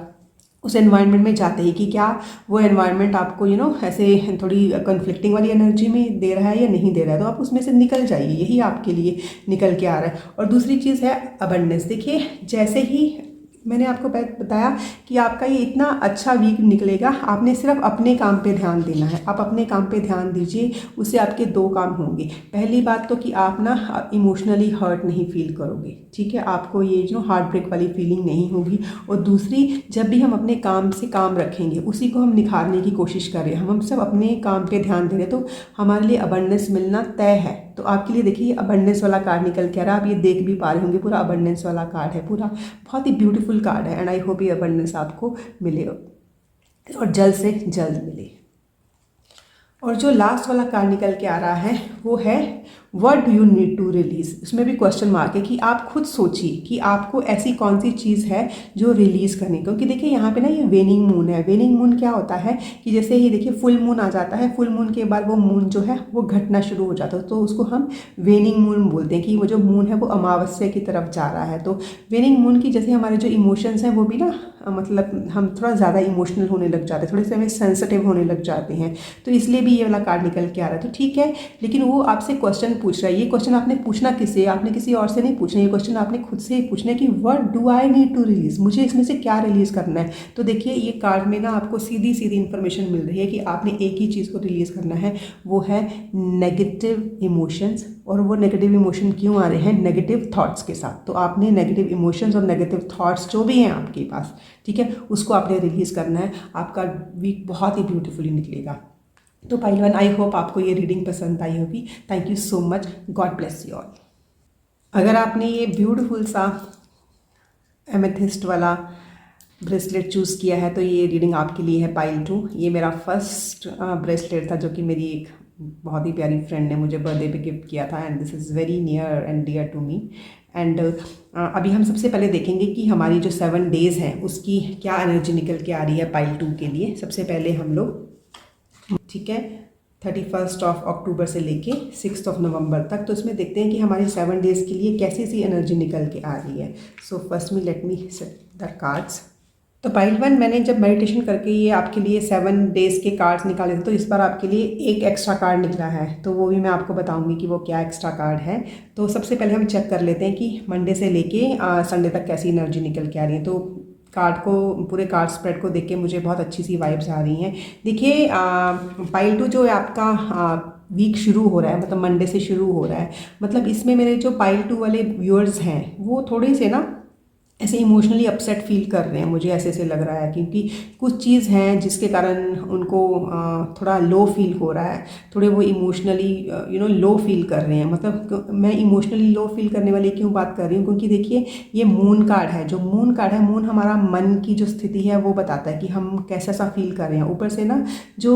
उस एनवायरनमेंट में जाते ही कि क्या वो एनवायरनमेंट आपको ऐसे थोड़ी कन्फ्लिक्टिंग वाली एनर्जी में दे रहा है या नहीं दे रहा है, तो आप उसमें से निकल जाइए, यही आपके लिए निकल के आ रहा है। और दूसरी चीज़ है अबंडेंस। देखिए, जैसे ही मैंने आपको बताया कि आपका ये इतना अच्छा वीक निकलेगा, आपने सिर्फ अपने काम पे ध्यान देना है। आप अपने काम पे ध्यान दीजिए, उससे आपके 2 काम होंगे। पहली बात तो कि आप ना इमोशनली हर्ट नहीं फील करोगे, ठीक है, आपको ये जो हार्ट ब्रेक वाली फीलिंग नहीं होगी। और दूसरी, जब भी हम अपने काम से काम रखेंगे, उसी को हम निखारने की कोशिश कर रहे हैं, हम सब अपने काम पे ध्यान दे रहे हैं, तो हमारे लिए अबंडेंस मिलना तय है। तो आपके लिए देखिए अबंडेंस वाला कार्ड निकल के आ रहा है, आप ये देख भी पा रहे होंगे, पूरा अबंडेंस वाला कार्ड है, पूरा बहुत ही ब्यूटीफुल कार्ड है। एंड आई होप ये अबंडेंस आपको मिले और जल्द से जल्द मिले। और जो लास्ट वाला कार्ड निकल के आ रहा है वो है what do you need to release. इसमें भी क्वेश्चन मार्क है कि आप खुद सोचिए कि आपको ऐसी कौन सी चीज़ है जो रिलीज़ करनी। क्योंकि देखिए यहाँ पे ना ये वेनिंग मून है। वेनिंग मून क्या होता है कि जैसे ही देखिए फुल मून आ जाता है, फुल मून के बाद वो मून जो है वो घटना शुरू हो जाता है, तो उसको हम वेनिंग मून बोलते हैं कि वो जो मून है वो अमावस्या की तरफ जा रहा है। तो वेनिंग मून की जैसे हमारे जो इमोशंस हैं वो भी ना मतलब हम थोड़ा ज़्यादा इमोशनल होने लग जाते हैं, थोड़े से हमें सेंसिटिव होने लग जाते हैं, तो इसलिए भी ये वाला कार्ड निकल के आ रहा है। तो ठीक है, लेकिन वो आपसे क्वेश्चन पूछ रहा है। ये क्वेश्चन आपने पूछना किससे, आपने किसी और से नहीं पूछना, ये क्वेश्चन आपने खुद से ही पूछना है कि what do I need to release, मुझे इसमें से क्या रिलीज़ करना है। तो देखिए ये कार्ड में ना आपको सीधी सीधी इन्फॉर्मेशन मिल रही है कि आपने एक ही चीज़ को रिलीज़ करना है, वो है नेगेटिव इमोशंस। और वो नेगेटिव इमोशन क्यों आ रहे हैं, नेगेटिव थॉट्स के साथ। तो आपने नेगेटिव इमोशंस और नेगेटिव थॉट्स जो भी हैं आपके पास, ठीक है, उसको आपने रिलीज़ करना है। आपका वीक बहुत ही ब्यूटीफुली निकलेगा। तो पहलवान, आई होप आपको ये रीडिंग पसंद आई होगी। Thank you so much, God bless you all. अगर आपने ये ब्यूटीफुल सा एमेथिस्ट वाला ब्रेसलेट चूज़ किया है तो ये रीडिंग आपके लिए है पाइल 2। ये मेरा फर्स्ट ब्रेसलेट था जो कि मेरी एक बहुत ही प्यारी फ्रेंड ने मुझे बर्थडे पे गिफ्ट किया था, and this is very near and dear to me. And अभी हम सबसे पहले देखेंगे कि हमारी जो 7 डेज़ हैं उसकी क्या एनर्जी निकल के आ रही है पाइल 2 के लिए। सबसे पहले हम लोग, ठीक है, 31 अक्टूबर से लेके 6 नवंबर तक, तो इसमें देखते हैं कि हमारी 7 डेज़ के लिए कैसी सी एनर्जी निकल के आ रही है। सो फर्स्ट में let me set the cards. तो पाइल 1, मैंने जब मेडिटेशन करके ये आपके लिए 7 डेज़ के कार्ड्स निकाले थे, तो इस बार आपके लिए एक एक्स्ट्रा कार्ड निकला है, तो वो भी मैं आपको बताऊंगी कि वो क्या एक्स्ट्रा कार्ड है। तो सबसे पहले हम चेक कर लेते हैं कि मंडे से लेके संडे तक कैसी एनर्जी निकल के आ रही है। तो कार्ड को, पूरे कार्ड स्प्रेड को देख के मुझे बहुत अच्छी सी वाइब्स आ रही हैं। देखिए पाइल 2 जो है आपका वीक शुरू हो रहा है, मतलब मंडे से शुरू हो रहा है, मतलब इसमें मेरे जो पाइल 2 वाले व्यूअर्स हैं वो थोड़े से ना ऐसे इमोशनली अपसेट फील कर रहे हैं, मुझे ऐसे लग रहा है, क्योंकि कुछ चीज़ हैं जिसके कारण उनको थोड़ा लो फील हो रहा है, थोड़े वो इमोशनली लो फील कर रहे हैं। मतलब मैं इमोशनली लो फील करने वाली क्यों बात कर रही हूँ, क्योंकि देखिए ये मून कार्ड है। जो मून कार्ड है, मून हमारा मन की जो स्थिति है वो बताता है कि हम कैसा सा फील कर रहे हैं। ऊपर से ना जो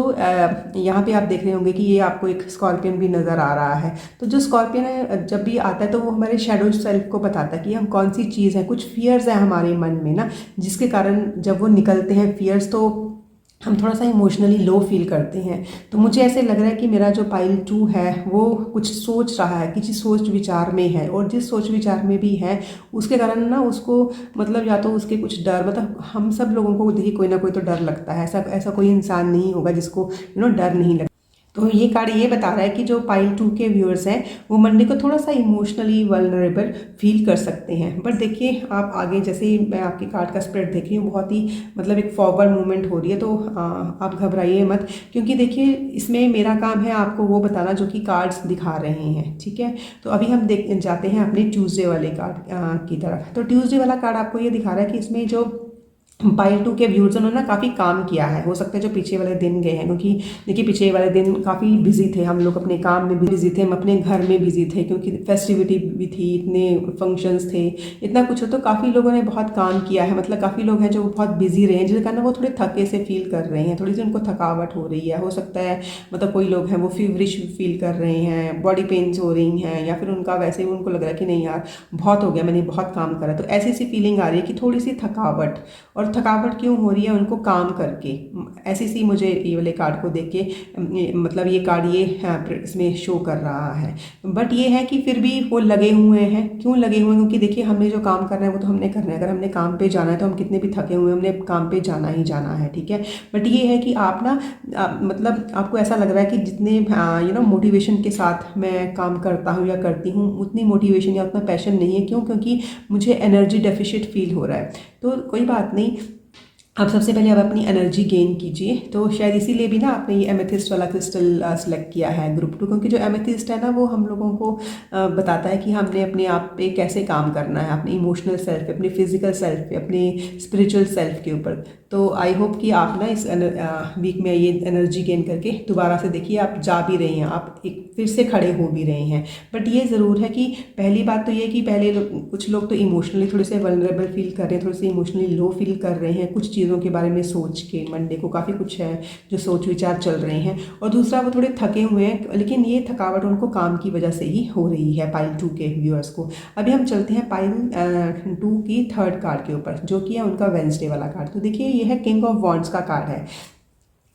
यहाँ पे आप देख रहे होंगे कि ये आपको एक स्कॉर्पियन भी नज़र आ रहा है। तो जो स्कॉर्पियन है जब भी आता है तो वो हमारे शैडो सेल्फ को बताता है कि हम कौन सी चीज़ है, कुछ फियर्स है हमारे मन में ना, जिसके कारण जब वो निकलते हैं फियर्स तो हम थोड़ा सा इमोशनली लो फील करते हैं। तो मुझे ऐसे लग रहा है कि मेरा जो पाइल 2 है वो कुछ सोच रहा है, किसी सोच विचार में है, और जिस सोच विचार में भी है उसके कारण ना उसको मतलब या तो उसके कुछ डर, मतलब हम सब लोगों को देखिए कोई ना कोई तो डर लगता है, ऐसा कोई इंसान नहीं होगा जिसको डर नहीं लगता। तो ये कार्ड ये बता रहा है कि जो पाइल 2 के व्यूअर्स हैं वो मंडे को थोड़ा सा इमोशनली वल्नरेबल फील कर सकते हैं। बट देखिए आप आगे, जैसे ही मैं आपके कार्ड का स्प्रेड देख रही हूँ, बहुत ही मतलब एक फॉरवर्ड मूवमेंट हो रही है, तो आप घबराइए मत, क्योंकि देखिए इसमें मेरा काम है आपको वो बताना जो कि कार्ड्स दिखा रहे हैं, ठीक है। तो अभी हम जाते हैं अपने ट्यूसडे वाले कार्ड की तरफ। तो ट्यूसडे वाला कार्ड आपको ये दिखा रहा है कि इसमें जो पाइल 2 के व्यूअर्स उन्होंने ना काफ़ी काम किया है। हो सकता है जो पीछे वाले दिन गए हैं, क्योंकि देखिए पीछे वाले दिन काफ़ी बिजी थे, हम लोग अपने काम में बिजी थे, हम अपने घर में बिजी थे, क्योंकि फेस्टिविटी भी थी, इतने फंक्शंस थे, इतना कुछ हो, तो काफ़ी लोगों ने बहुत काम किया है। मतलब काफ़ी लोग हैं जो बहुत बिजी रहे हैं, जिसके कारण वो थोड़े थके से फील कर रहे हैं, थोड़ी सी उनको थकावट हो रही है। हो सकता है मतलब कोई लोग हैं वो फीवरिश फील कर रहे हैं, बॉडी पेन्स हो रही हैं, या फिर उनका वैसे ही उनको लग रहा है कि नहीं यार बहुत हो गया, मैंने बहुत काम करा। तो ऐसी सी फीलिंग आ रही है कि थोड़ी सी थकावट और और थकावट क्यों हो रही है उनको काम करके। ऐसी सी मुझे ये वाले कार्ड को देख के मतलब ये कार्ड ये इसमें शो कर रहा है। बट ये है कि फिर भी वो लगे हुए हैं। क्यों लगे हुए हैं? क्योंकि देखिए हमने जो काम करना है वो तो हमने करना है। अगर हमने काम पे जाना है तो हम कितने भी थके हुए हैं हमने काम पे जाना ही जाना है, ठीक है। बट ये है कि आप ना मतलब आपको ऐसा लग रहा है कि जितने मोटिवेशन के साथ मैं काम करता हूँ या करती हूँ उतनी मोटिवेशन या उतना पैशन नहीं है। क्यों? क्योंकि मुझे एनर्जी डेफिशिट फील हो रहा है। तो कोई बात नहीं, आप सबसे पहले आप अपनी एनर्जी गेन कीजिए। तो शायद इसीलिए भी ना आपने ये एमेथिस्ट वाला क्रिस्टल सेलेक्ट किया है ग्रुप 2, क्योंकि जो एमेथिस्ट है ना वो हम लोगों को बताता है कि हमने अपने आप पे कैसे काम करना है, अपने इमोशनल सेल्फ पे, अपने फिजिकल सेल्फ पे, अपने स्पिरिचुअल सेल्फ के ऊपर। तो आई होप कि आप ना इस वीक में ये एनर्जी गेन करके दोबारा से देखिए आप जा भी रही हैं, आप एक फिर से खड़े हो भी रहे हैं। बट ये ज़रूर है कि पहली बात तो ये कि पहले कुछ लोग तो इमोशनली थोड़े से वल्नरेबल फील कर रहे हैं, थोड़े से इमोशनली लो फील कर रहे हैं कुछ चीज़ों के बारे में सोच के। मंडे को काफ़ी कुछ है जो सोच विचार चल रहे हैं। और दूसरा वो थोड़े थके हुए हैं, लेकिन ये थकावट उनको काम की वजह से ही हो रही है पाइल 2 के व्यूअर्स को। अभी हम चलते हैं पाइल 2 की थर्ड कार्ड के ऊपर, जो कि है उनका वेंसडे वाला कार्ड। तो देखिए ये है किंग ऑफ वॉन्ड्स का कार्ड है।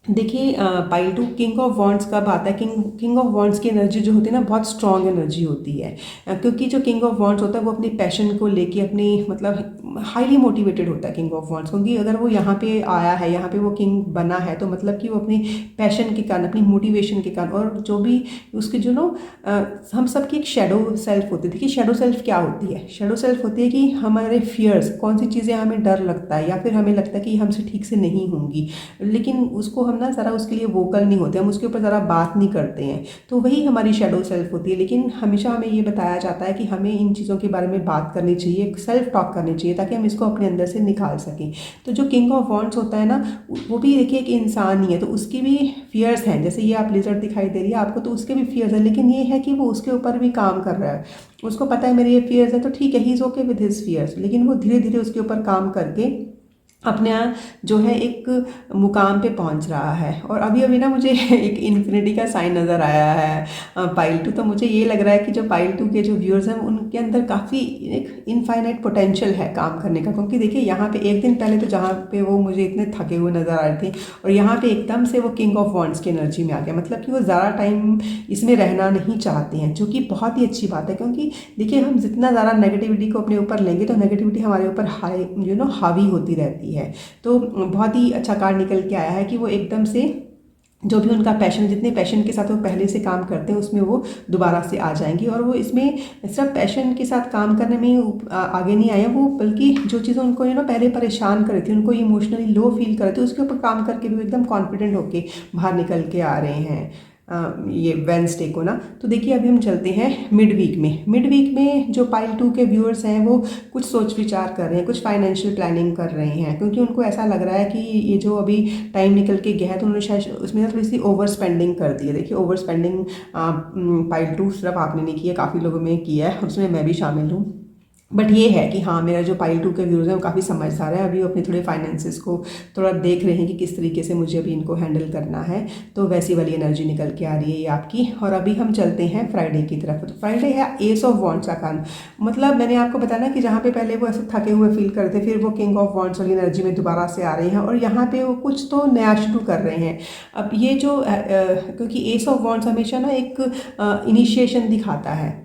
देखिए पाइल 2 किंग ऑफ वॉन्ड्स कब आता है? किंग ऑफ वॉन्ड्स की एनर्जी जो होती है ना बहुत स्ट्रॉन्ग एनर्जी होती है। क्योंकि जो किंग ऑफ वॉन्ड्स होता है वो अपनी पैशन को लेके अपनी मतलब हाईली मोटिवेटेड होता है किंग ऑफ वॉन्ड्स। क्योंकि अगर वो यहाँ पे आया है, यहाँ पे वो किंग बना है, तो मतलब कि वो अपनी पैशन के कारण, अपनी मोटिवेशन के कारण, और जो भी उसके जो हम सब की एक शेडो सेल्फ होती है। देखिए शेडो सेल्फ क्या होती है? शेडो सेल्फ होती है कि हमारे फियर्स, कौन सी चीज़ें हमें डर लगता है या फिर हमें लगता है कि हमसे ठीक से नहीं होंगी, लेकिन उसको हम ना ज़रा उसके लिए वोकल नहीं होते, हम उसके ऊपर ज़रा बात नहीं करते हैं। तो वही हमारी शेडो सेल्फ होती है। लेकिन हमेशा हमें ये बताया जाता है कि हमें इन चीज़ों के बारे में बात करनी चाहिए, सेल्फ टॉक करनी चाहिए, ताकि हम इसको अपने अंदर से निकाल सकें। तो जो किंग ऑफ वॉन्ड्स होता है ना वो भी देखिए एक इंसान ही है, तो उसकी भी फियर्स हैं। जैसे ये आप लिजर्ड दिखाई दे रही है आपको, तो उसके भी फियर्स हैं, लेकिन ये है कि वो उसके ऊपर भी काम कर रहा है। उसको पता है मेरे ये फियर्स है तो ठीक है, he is okay with his fears, लेकिन वो धीरे धीरे उसके ऊपर काम करके अपने जो है एक मुकाम पे पहुंच रहा है। और अभी अभी ना मुझे एक इन्फिनिटी का साइन नज़र आया है पाइल 2। तो मुझे ये लग रहा है कि जो पाइल 2 के जो व्यूअर्स हैं उनके अंदर काफ़ी एक इनफाइनाइट पोटेंशियल है काम करने का। क्योंकि देखिए यहाँ पे एक दिन पहले तो जहाँ पे वो मुझे इतने थके हुए नज़र आ रहे थे, और यहाँ पे एकदम से वो किंग ऑफ वॉन्ड्स की एनर्जी में आ गया। मतलब कि वो ज़्यादा टाइम इसमें रहना नहीं चाहते हैं, जो कि बहुत ही अच्छी बात है। क्योंकि देखिए हम जितना ज़्यादा नेगेटिविटी को अपने ऊपर लेंगे तो नेगेटिविटी हमारे ऊपर हावी होती रहती है। तो बहुत ही अच्छा कार्ड निकल के आया है कि वो एकदम से जो भी उनका पैशन, जितने पैशन के साथ वो पहले से काम करते हैं उसमें वो दोबारा से आ जाएंगी। और वो इसमें सिर्फ पैशन के साथ काम करने में आगे नहीं आए वो, बल्कि जो चीज़ें उनको पहले परेशान कर रही थी, उनको इमोशनली लो फील कर रहे थे, उसके ऊपर काम करके भी एकदम कॉन्फिडेंट होके बाहर निकल के आ रहे हैं ये वेंसडे को ना। तो देखिए अभी हम चलते हैं मिड वीक में। मिड वीक में जो पाइल 2 के व्यूअर्स हैं वो कुछ सोच विचार कर रहे हैं, कुछ फाइनेंशियल प्लानिंग कर रहे हैं। क्योंकि उनको ऐसा लग रहा है कि ये जो अभी टाइम निकल के गया है तो उन्होंने शायद उसमें थोड़ी सी ओवर स्पेंडिंग कर दी है। देखिए ओवर स्पेंडिंग पाइल 2 सिर्फ आपने नहीं की है, काफ़ी लोगों में किया है, उसमें मैं भी शामिल हूँ। बट ये है कि हाँ मेरा जो पाइल 2 के व्यूज़ हैं वो काफ़ी समझदार है। अभी वो अपने थोड़े फाइनेंसेस को थोड़ा देख रहे हैं कि किस तरीके से मुझे अभी इनको हैंडल करना है। तो वैसी वाली एनर्जी निकल के आ रही है ये आपकी। और अभी हम चलते हैं फ्राइडे की तरफ। तो फ्राइडे है एस ऑफ वॉन्ड्स का कार्ड। मतलब मैंने आपको बताया ना कि जहाँ पे पहले वो ऐसे थके हुए फील करते, फिर वो किंग ऑफ वॉन्ड्स वाली एनर्जी में दोबारा से आ रहे हैं, और यहाँ पे वो कुछ तो नया शुरू कर रहे हैं। अब ये जो क्योंकि एस ऑफ वॉन्ड्स हमेशा ना एक इनिशिएशन दिखाता है।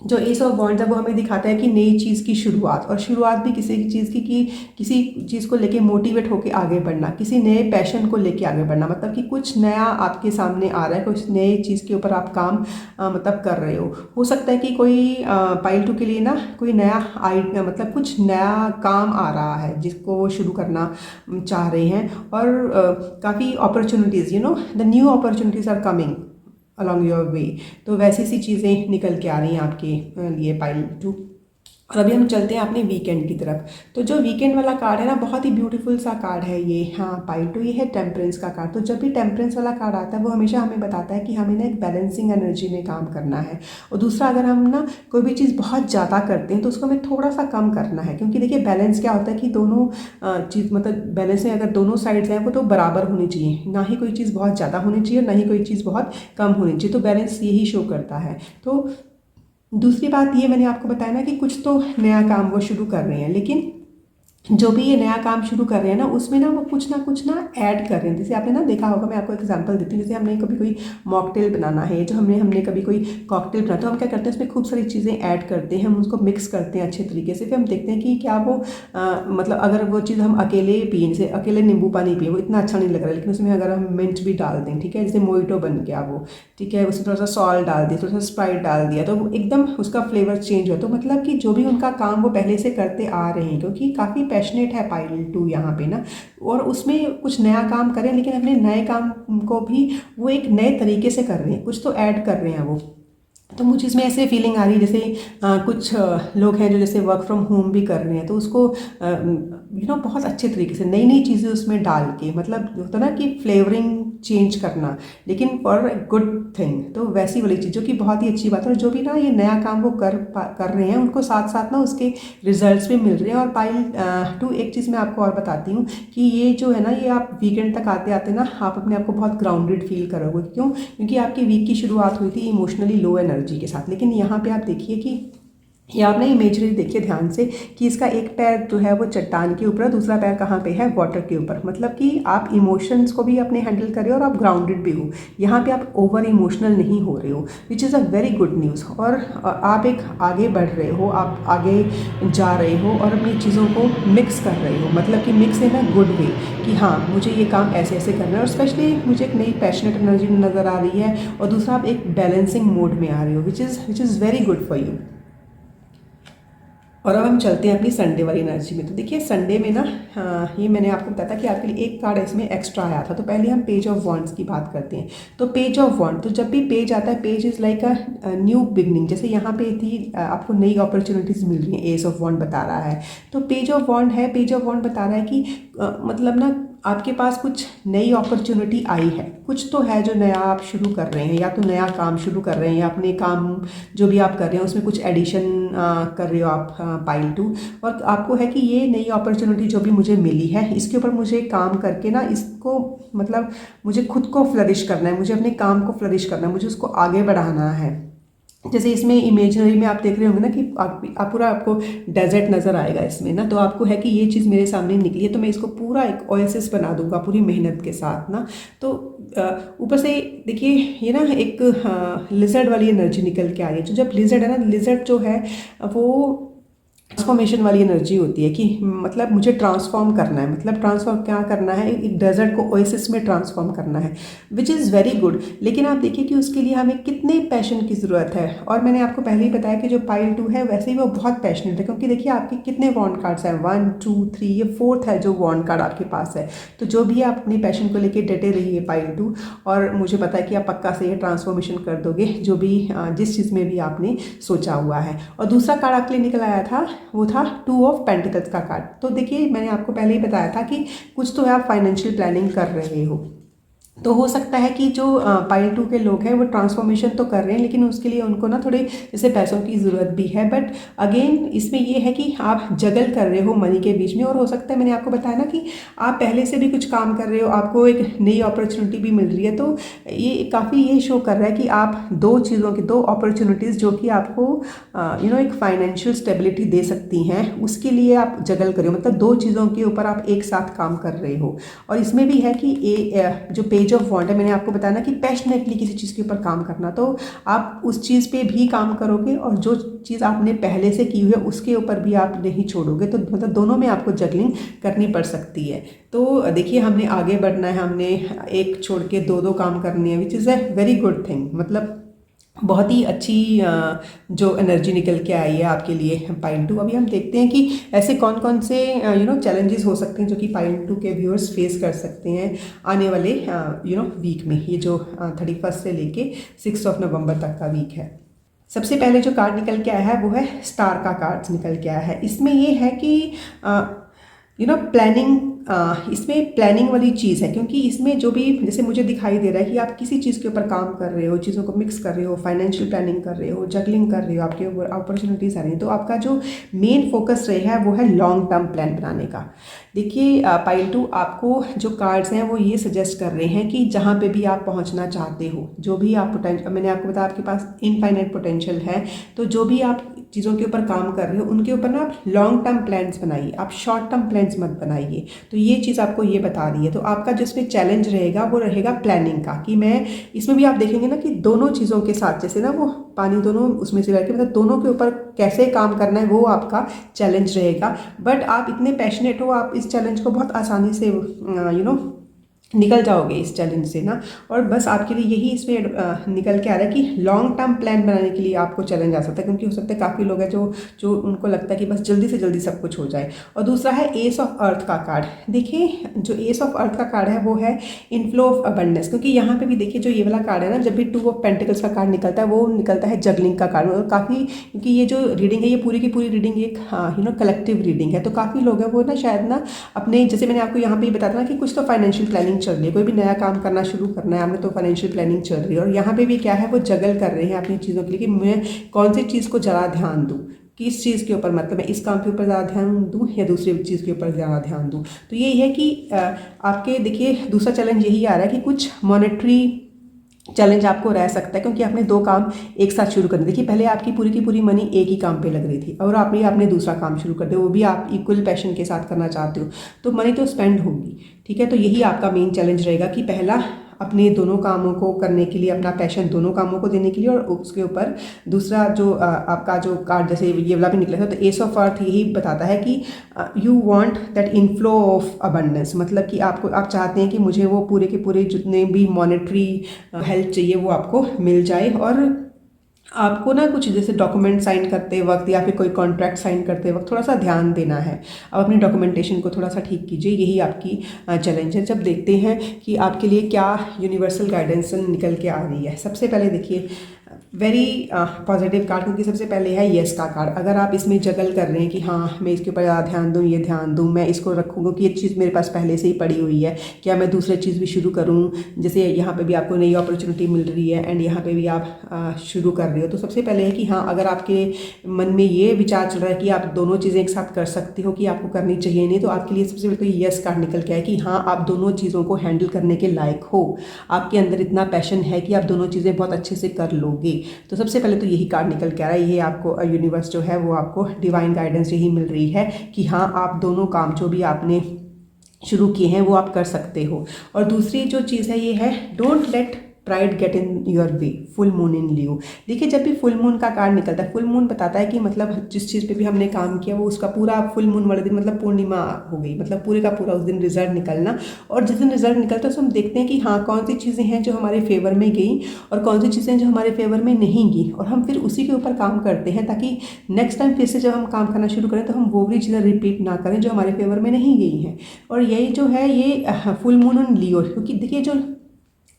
जो एस ऑफ वॉन्ड्स है वो हमें दिखाता है कि नई चीज़ की शुरुआत, और शुरुआत भी किसी चीज़ की कि किसी चीज़ को लेके मोटिवेट होकर आगे बढ़ना, किसी नए पैशन को लेके आगे बढ़ना। मतलब कि कुछ नया आपके सामने आ रहा है, कुछ नए चीज़ के ऊपर आप काम मतलब कर रहे हो सकता है कि कोई पाइल 2 के लिए ना कोई नया आइडिया, मतलब कुछ नया काम आ रहा है जिसको वो शुरू करना चाह रहे हैं। और काफ़ी opportunities the new opportunities are coming along your way. तो वैसी सी चीज़ें निकल के आ रही हैं आपके लिए पाइल 2। और अभी हम चलते हैं अपने वीकेंड की तरफ। तो जो वीकेंड वाला कार्ड है ना बहुत ही ब्यूटीफुल सा कार्ड है ये। हाँ पाइल 2 ये है टेम्परेंस का कार्ड। तो जब भी टेम्परेंस वाला कार्ड आता है वो हमेशा हमें बताता है कि हमें ना एक बैलेंसिंग एनर्जी में काम करना है। और दूसरा, अगर हम ना कोई भी चीज़ बहुत ज़्यादा करते हैं तो उसको हमें थोड़ा सा कम करना है। क्योंकि देखिए बैलेंस क्या होता है कि दोनों चीज़, मतलब बैलेंस में अगर दोनों साइड्स हैं वो तो बराबर होनी चाहिए, ना ही कोई चीज़ बहुत ज़्यादा होनी चाहिए और ना ही कोई चीज़ बहुत कम होनी चाहिए। तो बैलेंस यही शो करता है। तो दूसरी बात ये मैंने आपको बताया ना कि कुछ तो नया काम वो शुरू कर रहे हैं, लेकिन जो भी ये नया काम शुरू कर रहे हैं ना, उसमें ना वो कुछ ना ऐड कर रहे हैं। जैसे आपने ना देखा होगा, मैं आपको एग्जांपल देती हूँ। जैसे हमने कभी कोई मॉकटेल बनाना है, जो हमने कभी कोई कॉकटेल बनाया, तो हम क्या करते हैं, उसमें खूब सारी चीज़ें ऐड करते हैं, हम उसको मिक्स करते हैं अच्छे तरीके से। फिर हम देखते हैं कि क्या वो मतलब अगर वो चीज़ हम अकेले पिए, जैसे अकेले नींबू पानी पिए, वो इतना अच्छा नहीं लग रहा है, लेकिन उसमें अगर हम मिंट भी डाल दें, ठीक है, जैसे मोइटो बन गया वो, ठीक है, उसमें थोड़ा सा सॉल्ट डाल दिया, थोड़ा सा स्प्राइट डाल दिया, तो एकदम उसका फ्लेवर चेंज हो। तो मतलब कि जो भी उनका काम वो पहले से करते आ रहे हैं, क्योंकि काफ़ी पैशनेट है पायल 2 यहाँ पे ना, और उसमें कुछ नया काम करें, लेकिन अपने नए काम को भी वो एक नए तरीके से कर रहे हैं, कुछ तो ऐड कर रहे हैं वो। तो मुझे इसमें ऐसे फीलिंग आ रही है जैसे कुछ लोग हैं जो जैसे वर्क फ्रॉम होम भी कर रहे हैं, तो उसको बहुत अच्छे तरीके से नई नई चीज़ें उसमें डाल के, मतलब होता ना कि फ्लेवरिंग चेंज करना, लेकिन फॉर गुड थिंग। तो वैसी वाली चीज़ जो कि बहुत ही अच्छी बात है। और जो भी ना ये नया काम वो कर रहे हैं, उनको साथ साथ ना उसके रिजल्ट्स भी मिल रहे हैं। और पायल 2 एक चीज़ मैं आपको और बताती हूँ कि ये जो है ना, ये आप वीकेंड तक आते आते ना आप अपने आप को बहुत ग्राउंडेड फील करोगे। क्यों? क्योंकि आपकी वीक की शुरुआत हुई थी इमोशनली लो एनर्जी के साथ, लेकिन यहाँ पे आप देखिए कि ये आपने इमेजरी देखिए ध्यान से कि इसका एक पैर जो है वो चट्टान के ऊपर है, दूसरा पैर कहाँ पे है, वाटर के ऊपर। मतलब कि आप इमोशंस को भी अपने हैंडल कर रहे हो और आप ग्राउंडेड भी हो। यहाँ पे आप ओवर इमोशनल नहीं हो रहे हो, which is a very good news. और आप एक आगे बढ़ रहे हो, आप आगे जा रहे हो और अपनी चीज़ों को मिक्स कर रहे हो। मतलब कि mix in a good way, कि हाँ मुझे ये काम ऐसे ऐसे करना है। और स्पेशली मुझे एक नई पैशनेट एनर्जी नज़र आ रही है, और दूसरा आप एक बैलेंसिंग मोड में आ रहे हो, which is very good for you. और अब हम चलते हैं अपनी संडे वाली एनर्जी में। तो देखिए संडे में ना, ये मैंने आपको बताया था कि आपके लिए एक कार्ड इसमें एक्स्ट्रा आया था। तो पहले हम पेज ऑफ वॉन्ड्स की बात करते हैं। तो पेज ऑफ वॉन्ड, तो जब भी पेज आता है, page is like a new beginning. जैसे यहाँ पे थी आपको नई अपॉर्चुनिटीज़ मिल रही हैं, एस ऑफ वॉन्ड बता रहा है। तो पेज ऑफ वॉन्ड है, पेज ऑफ वॉन्ड बता रहा है कि मतलब ना आपके पास कुछ नई अपॉर्चुनिटी आई है, कुछ तो है जो नया आप शुरू कर रहे हैं, या तो नया काम शुरू कर रहे हैं, या अपने काम जो भी आप कर रहे हैं उसमें कुछ एडिशन कर रहे हो आप, पाइल 2। और आपको है कि ये नई अपॉर्चुनिटी जो भी मुझे मिली है, इसके ऊपर मुझे काम करके ना इसको, मतलब मुझे खुद को फ्लरिश करना है, मुझे अपने काम को फ्लरिश करना है, मुझे उसको आगे बढ़ाना है। जैसे इसमें इमेजनरी में आप देख रहे होंगे ना कि आप पूरा आपको डेजर्ट नज़र आएगा इसमें ना, तो आपको है कि ये चीज़ मेरे सामने निकली है, तो मैं इसको पूरा एक ओएसिस बना दूंगा पूरी मेहनत के साथ ना। तो ऊपर से देखिए ये ना एक लिजर्ड वाली एनर्जी निकल के आ रही है। तो जब लिजर्ड है ना, लिजर्ड जो है वो ट्रांसफॉर्मेशन वाली एनर्जी होती है, कि मतलब मुझे ट्रांसफॉर्म करना है, मतलब ट्रांसफॉर्म क्या करना है, एक डेजर्ट को ओएसिस में ट्रांसफॉर्म करना है, विच इज़ वेरी गुड। लेकिन आप देखिए कि उसके लिए हमें कितने पैशन की ज़रूरत है। और मैंने आपको पहले ही बताया कि जो पाइल 2 है, वैसे ही वो बहुत पैशनेट है, क्योंकि देखिए आपके कितने वॉन्ड कार्ड्स हैं, 1 2 3, ये 4th है जो वॉन्ड कार्ड आपके पास है। तो जो भी आप अपनी पैशन को लेकर डटे रहिए पाइल 2, और मुझे पता है कि आप पक्का से ये ट्रांसफॉर्मेशन कर दोगे, जो भी जिस चीज़ में भी आपने सोचा हुआ है। और दूसरा कार्ड आपके लिए निकल आया था, वो था 2 ऑफ पेंटिकल्स का कार्ड। तो देखिए मैंने आपको पहले ही बताया था कि कुछ तो आप फाइनेंशियल प्लानिंग कर रहे हो, तो हो सकता है कि जो पाइल 2 के लोग हैं वो ट्रांसफॉर्मेशन तो कर रहे हैं, लेकिन उसके लिए उनको ना थोड़े जैसे पैसों की ज़रूरत भी है। बट अगेन इसमें ये है कि आप जगल कर रहे हो मनी के बीच में, और हो सकता है मैंने आपको बताया ना कि आप पहले से भी कुछ काम कर रहे हो, आपको एक नई अपॉर्चुनिटी भी मिल रही है। तो ये काफ़ी ये शो कर रहा है कि आप दो चीज़ों की, दो अपॉर्चुनिटीज़ जो कि आपको एक फाइनेंशियल स्टेबिलिटी दे सकती हैं, उसके लिए आप जगल करो, मतलब दो चीज़ों के ऊपर आप एक साथ काम कर रहे हो। और इसमें भी है कि जो पेज ऑफ वॉन्ड है, मैंने आपको बताया ना कि पैशनेटली किसी चीज़ के ऊपर काम करना, तो आप उस चीज़ पे भी काम करोगे, और जो चीज़ आपने पहले से की हुई है उसके ऊपर भी आप नहीं छोड़ोगे। तो मतलब दोनों में आपको जगलिंग करनी पड़ सकती है। तो देखिए हमने आगे बढ़ना है, हमने एक छोड़ के दो दो काम करनी है, which is a very good thing. मतलब बहुत ही अच्छी जो एनर्जी निकल के आई है आपके लिए पाइल 2। अभी हम देखते हैं कि ऐसे कौन कौन से चैलेंजेस हो सकते हैं जो कि पाइल 2 के व्यूअर्स फेस कर सकते हैं आने वाले वीक में, ये जो 31 से लेके 6 ऑफ नवंबर तक का वीक है। सबसे पहले जो कार्ड निकल के आया है वो है स्टार का कार्ड निकल के आया है। इसमें ये है कि प्लानिंग इसमें प्लानिंग वाली चीज़ है, क्योंकि इसमें जो भी जैसे मुझे दिखाई दे रहा है कि आप किसी चीज़ के ऊपर काम कर रहे हो, चीज़ों को मिक्स कर रहे हो, फाइनेंशियल प्लानिंग कर रहे हो, जगलिंग कर रहे हो, आपके ऊपर अपॉर्चुनिटीज़ आ रही हैं, तो आपका जो मेन फोकस रहेगा वो है लॉन्ग टर्म प्लान बनाने का। देखिए पाइल 2 आपको जो कार्ड्स हैं वो ये सजेस्ट कर रहे हैं कि जहाँ पे भी आप पहुँचना चाहते हो, जो भी आप पोटेंशियल, मैंने आपको बताया आपके पास इनफाइनाइट पोटेंशियल है, तो जो भी आप चीज़ों के ऊपर काम कर रहे हो उनके ऊपर ना आप लॉन्ग टर्म प्लान्स बनाइए, आप शॉर्ट टर्म प्लान्स मत बनाइए। तो ये चीज़ आपको ये बता रही है। तो आपका जिसमें चैलेंज रहेगा वो रहेगा प्लानिंग का, कि मैं इसमें भी आप देखेंगे ना कि दोनों चीज़ों के साथ, जैसे ना वो पानी दोनों उसमें से रह के, मतलब दोनों के ऊपर कैसे काम करना है वो आपका चैलेंज रहेगा। बट आप इतने पैशनेट हो, आप इस चैलेंज को बहुत आसानी से निकल जाओगे इस चैलेंज से ना। और बस आपके लिए यही इसमें निकल के आ रहा है कि लॉन्ग टर्म प्लान बनाने के लिए आपको चैलेंज आ सकता है, क्योंकि हो सकता है काफ़ी लोग हैं जो उनको लगता है कि बस जल्दी से जल्दी सब कुछ हो जाए। और दूसरा है एस ऑफ अर्थ का कार्ड। देखिए जो एस ऑफ अर्थ का कार्ड है वो है इनफ्लो ऑफ अबंडेंस, क्योंकि यहाँ पे भी देखिए जो ये वाला कार्ड है ना, जब भी 2 ऑफ पेंटिकल्स का कार्ड निकलता है वो निकलता है जगलिंग का कार्ड। और काफ़ी, क्योंकि ये जो रीडिंग है ये पूरी की पूरी रीडिंग एक कलेक्टिव रीडिंग है, तो काफ़ी लोग हैं वो ना शायद ना अपने, जैसे मैंने आपको यहाँ पे बताया था ना कि कुछ तो फाइनेंशियल प्लानिंग चल रही है, कोई भी नया काम करना शुरू करना है आपने तो फाइनेंशियल प्लानिंग चल रही है। और यहाँ पे भी क्या है, वो जगल कर रहे हैं अपनी चीज़ों के लिए कि मैं कौन सी चीज़ को ज़्यादा ध्यान दूँ, किस चीज़ के ऊपर, मतलब मैं इस काम के ऊपर ज़्यादा ध्यान दूँ या दूसरी चीज़ के ऊपर ज़्यादा ध्यान दूँ। तो यही है कि आपके देखिए दूसरा चैलेंज यही आ रहा है कि कुछ मॉनेटरी चैलेंज आपको रह सकता है, क्योंकि आपने 2 काम एक साथ शुरू करने। देखिए पहले आपकी पूरी की पूरी मनी एक ही काम पे लग रही थी और आपने दूसरा काम शुरू कर दिया, वो भी आप इक्वल पैशन के साथ करना चाहते हो, तो मनी तो स्पेंड होगी। ठीक है, तो यही आपका मेन चैलेंज रहेगा कि पहला अपने दोनों कामों को करने के लिए, अपना पैशन दोनों कामों को देने के लिए, और उसके ऊपर दूसरा जो आपका जो कार्ड जैसे ये वाला भी निकला था, तो एस ऑफ अर्थ यही बताता है कि you want that inflow of abundance, मतलब कि आप चाहते हैं कि मुझे वो पूरे के पूरे जितने भी मॉनेटरी हेल्प चाहिए वो आपको मिल जाए। और आपको ना कुछ जैसे डॉक्यूमेंट साइन करते वक्त या फिर कोई कॉन्ट्रैक्ट साइन करते वक्त थोड़ा सा ध्यान देना है, अब अपनी डॉक्यूमेंटेशन को थोड़ा सा ठीक कीजिए। यही आपकी चैलेंज है। जब देखते हैं कि आपके लिए क्या यूनिवर्सल गाइडेंस निकल के आ रही है, सबसे पहले देखिए वेरी पॉजिटिव कार्ड, क्योंकि सबसे पहले है येस का कार्ड। अगर आप इसमें जगल कर रहे हैं कि हाँ मैं इसके ऊपर ज़्यादा ध्यान दूँ, ये ध्यान दूँ, मैं इसको रखूँगा कि ये चीज़ मेरे पास पहले से ही पड़ी हुई है, क्या मैं दूसरी चीज़ भी शुरू करूँ, जैसे यहाँ पे भी आपको नई अपॉर्चुनिटी मिल रही है एंड यहाँ पे भी आप शुरू कर रहे हो। तो सबसे पहले है कि हाँ अगर आपके मन में ये विचार चल रहा है कि आप दोनों चीज़ें एक साथ कर सकते हो, कि आपको करनी चाहिए नहीं, तो आपके लिए सबसे पहले तो येस कार्ड निकल के आया कि हाँ आप दोनों चीज़ों को हैंडल करने के लायक हो, आपके अंदर इतना पैशन है कि आप दोनों चीज़ें बहुत अच्छे से कर लोगे। तो सबसे पहले तो यही कार्ड निकल के आ रहा है। ये आपको यूनिवर्स जो है वो आपको डिवाइन गाइडेंस यही मिल रही है कि हाँ आप दोनों काम जो भी आपने शुरू किए हैं वो आप कर सकते हो। और दूसरी जो चीज़ है ये है don't let pride get in your way, full moon in Leo. देखिए जब भी फुल मून का कार्ड निकलता है, फुल मून बताता है कि मतलब जिस चीज़ पे भी हमने काम किया वो उसका पूरा फुल मून वाले दिन मतलब पूर्णिमा हो गई, मतलब पूरे का पूरा उस दिन रिजल्ट निकलना। और जिस दिन रिजल्ट निकलता है तो हम देखते हैं कि हाँ कौन सी चीज़ें हैं जो हमारे फेवर में गई और कौन सी चीज़ें जो हमारे फेवर में नहीं गई, और हम फिर उसी के ऊपर काम करते हैं ताकि नेक्स्ट टाइम फिर से जब हम काम करना शुरू करें तो हम वो भी चीज़ें रिपीट ना करें जो हमारे फेवर में नहीं गई हैं। और यही जो है ये फुल मून इन लियो, क्योंकि देखिए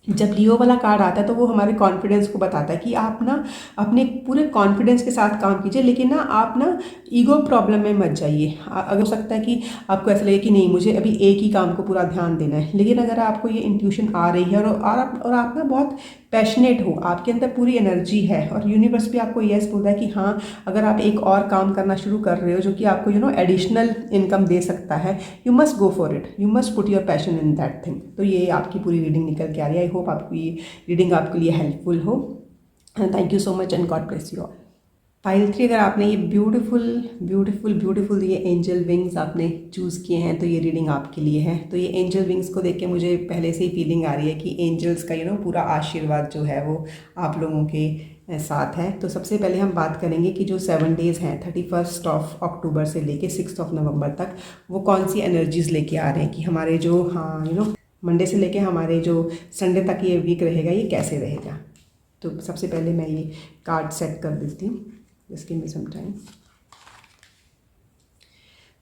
जब लियो वाला कार्ड आता है तो वो हमारे कॉन्फिडेंस को बताता है कि आप ना अपने पूरे कॉन्फिडेंस के साथ काम कीजिए, लेकिन ना आप ना ईगो प्रॉब्लम में मत जाइए। अगर हो सकता है कि आपको ऐसा लगे कि नहीं मुझे अभी एक ही काम को पूरा ध्यान देना है, लेकिन अगर आपको ये इंट्यूशन आ रही है और आप ना बहुत पैशनेट हो, आपके अंदर पूरी एनर्जी है और यूनिवर्स भी आपको यस बोलता है कि हाँ अगर आप एक और काम करना शुरू कर रहे हो जो कि आपको एडिशनल इनकम दे सकता है, you must go for it, you must put your passion in that thing. तो ये आपकी पूरी रीडिंग निकल के आ रही है। आई होप आपको ये रीडिंग आपके लिए हेल्पफुल हो। Thank you so much and God bless you all. Pile 3 अगर आपने ये ब्यूटीफुल ये एंजल विंग्स आपने चूज़ किए हैं तो ये रीडिंग आपके लिए है। तो ये एंजल विंग्स को देख के मुझे पहले से ही फीलिंग आ रही है कि एंजल्स का पूरा आशीर्वाद जो है वो आप लोगों के साथ है। तो सबसे पहले हम बात करेंगे कि जो 7 डेज़ हैं 31 ऑफ अक्टूबर से लेके 6 ऑफ नवंबर तक वो कौन सी एनर्जीज़ लेके आ रहे हैं, कि हमारे जो मंडे से लेके हमारे जो संडे तक ये वीक रहेगा ये कैसे रहेगा। तो सबसे पहले मैं ये कार्ड सेट कर देती हूँ, just give me some time.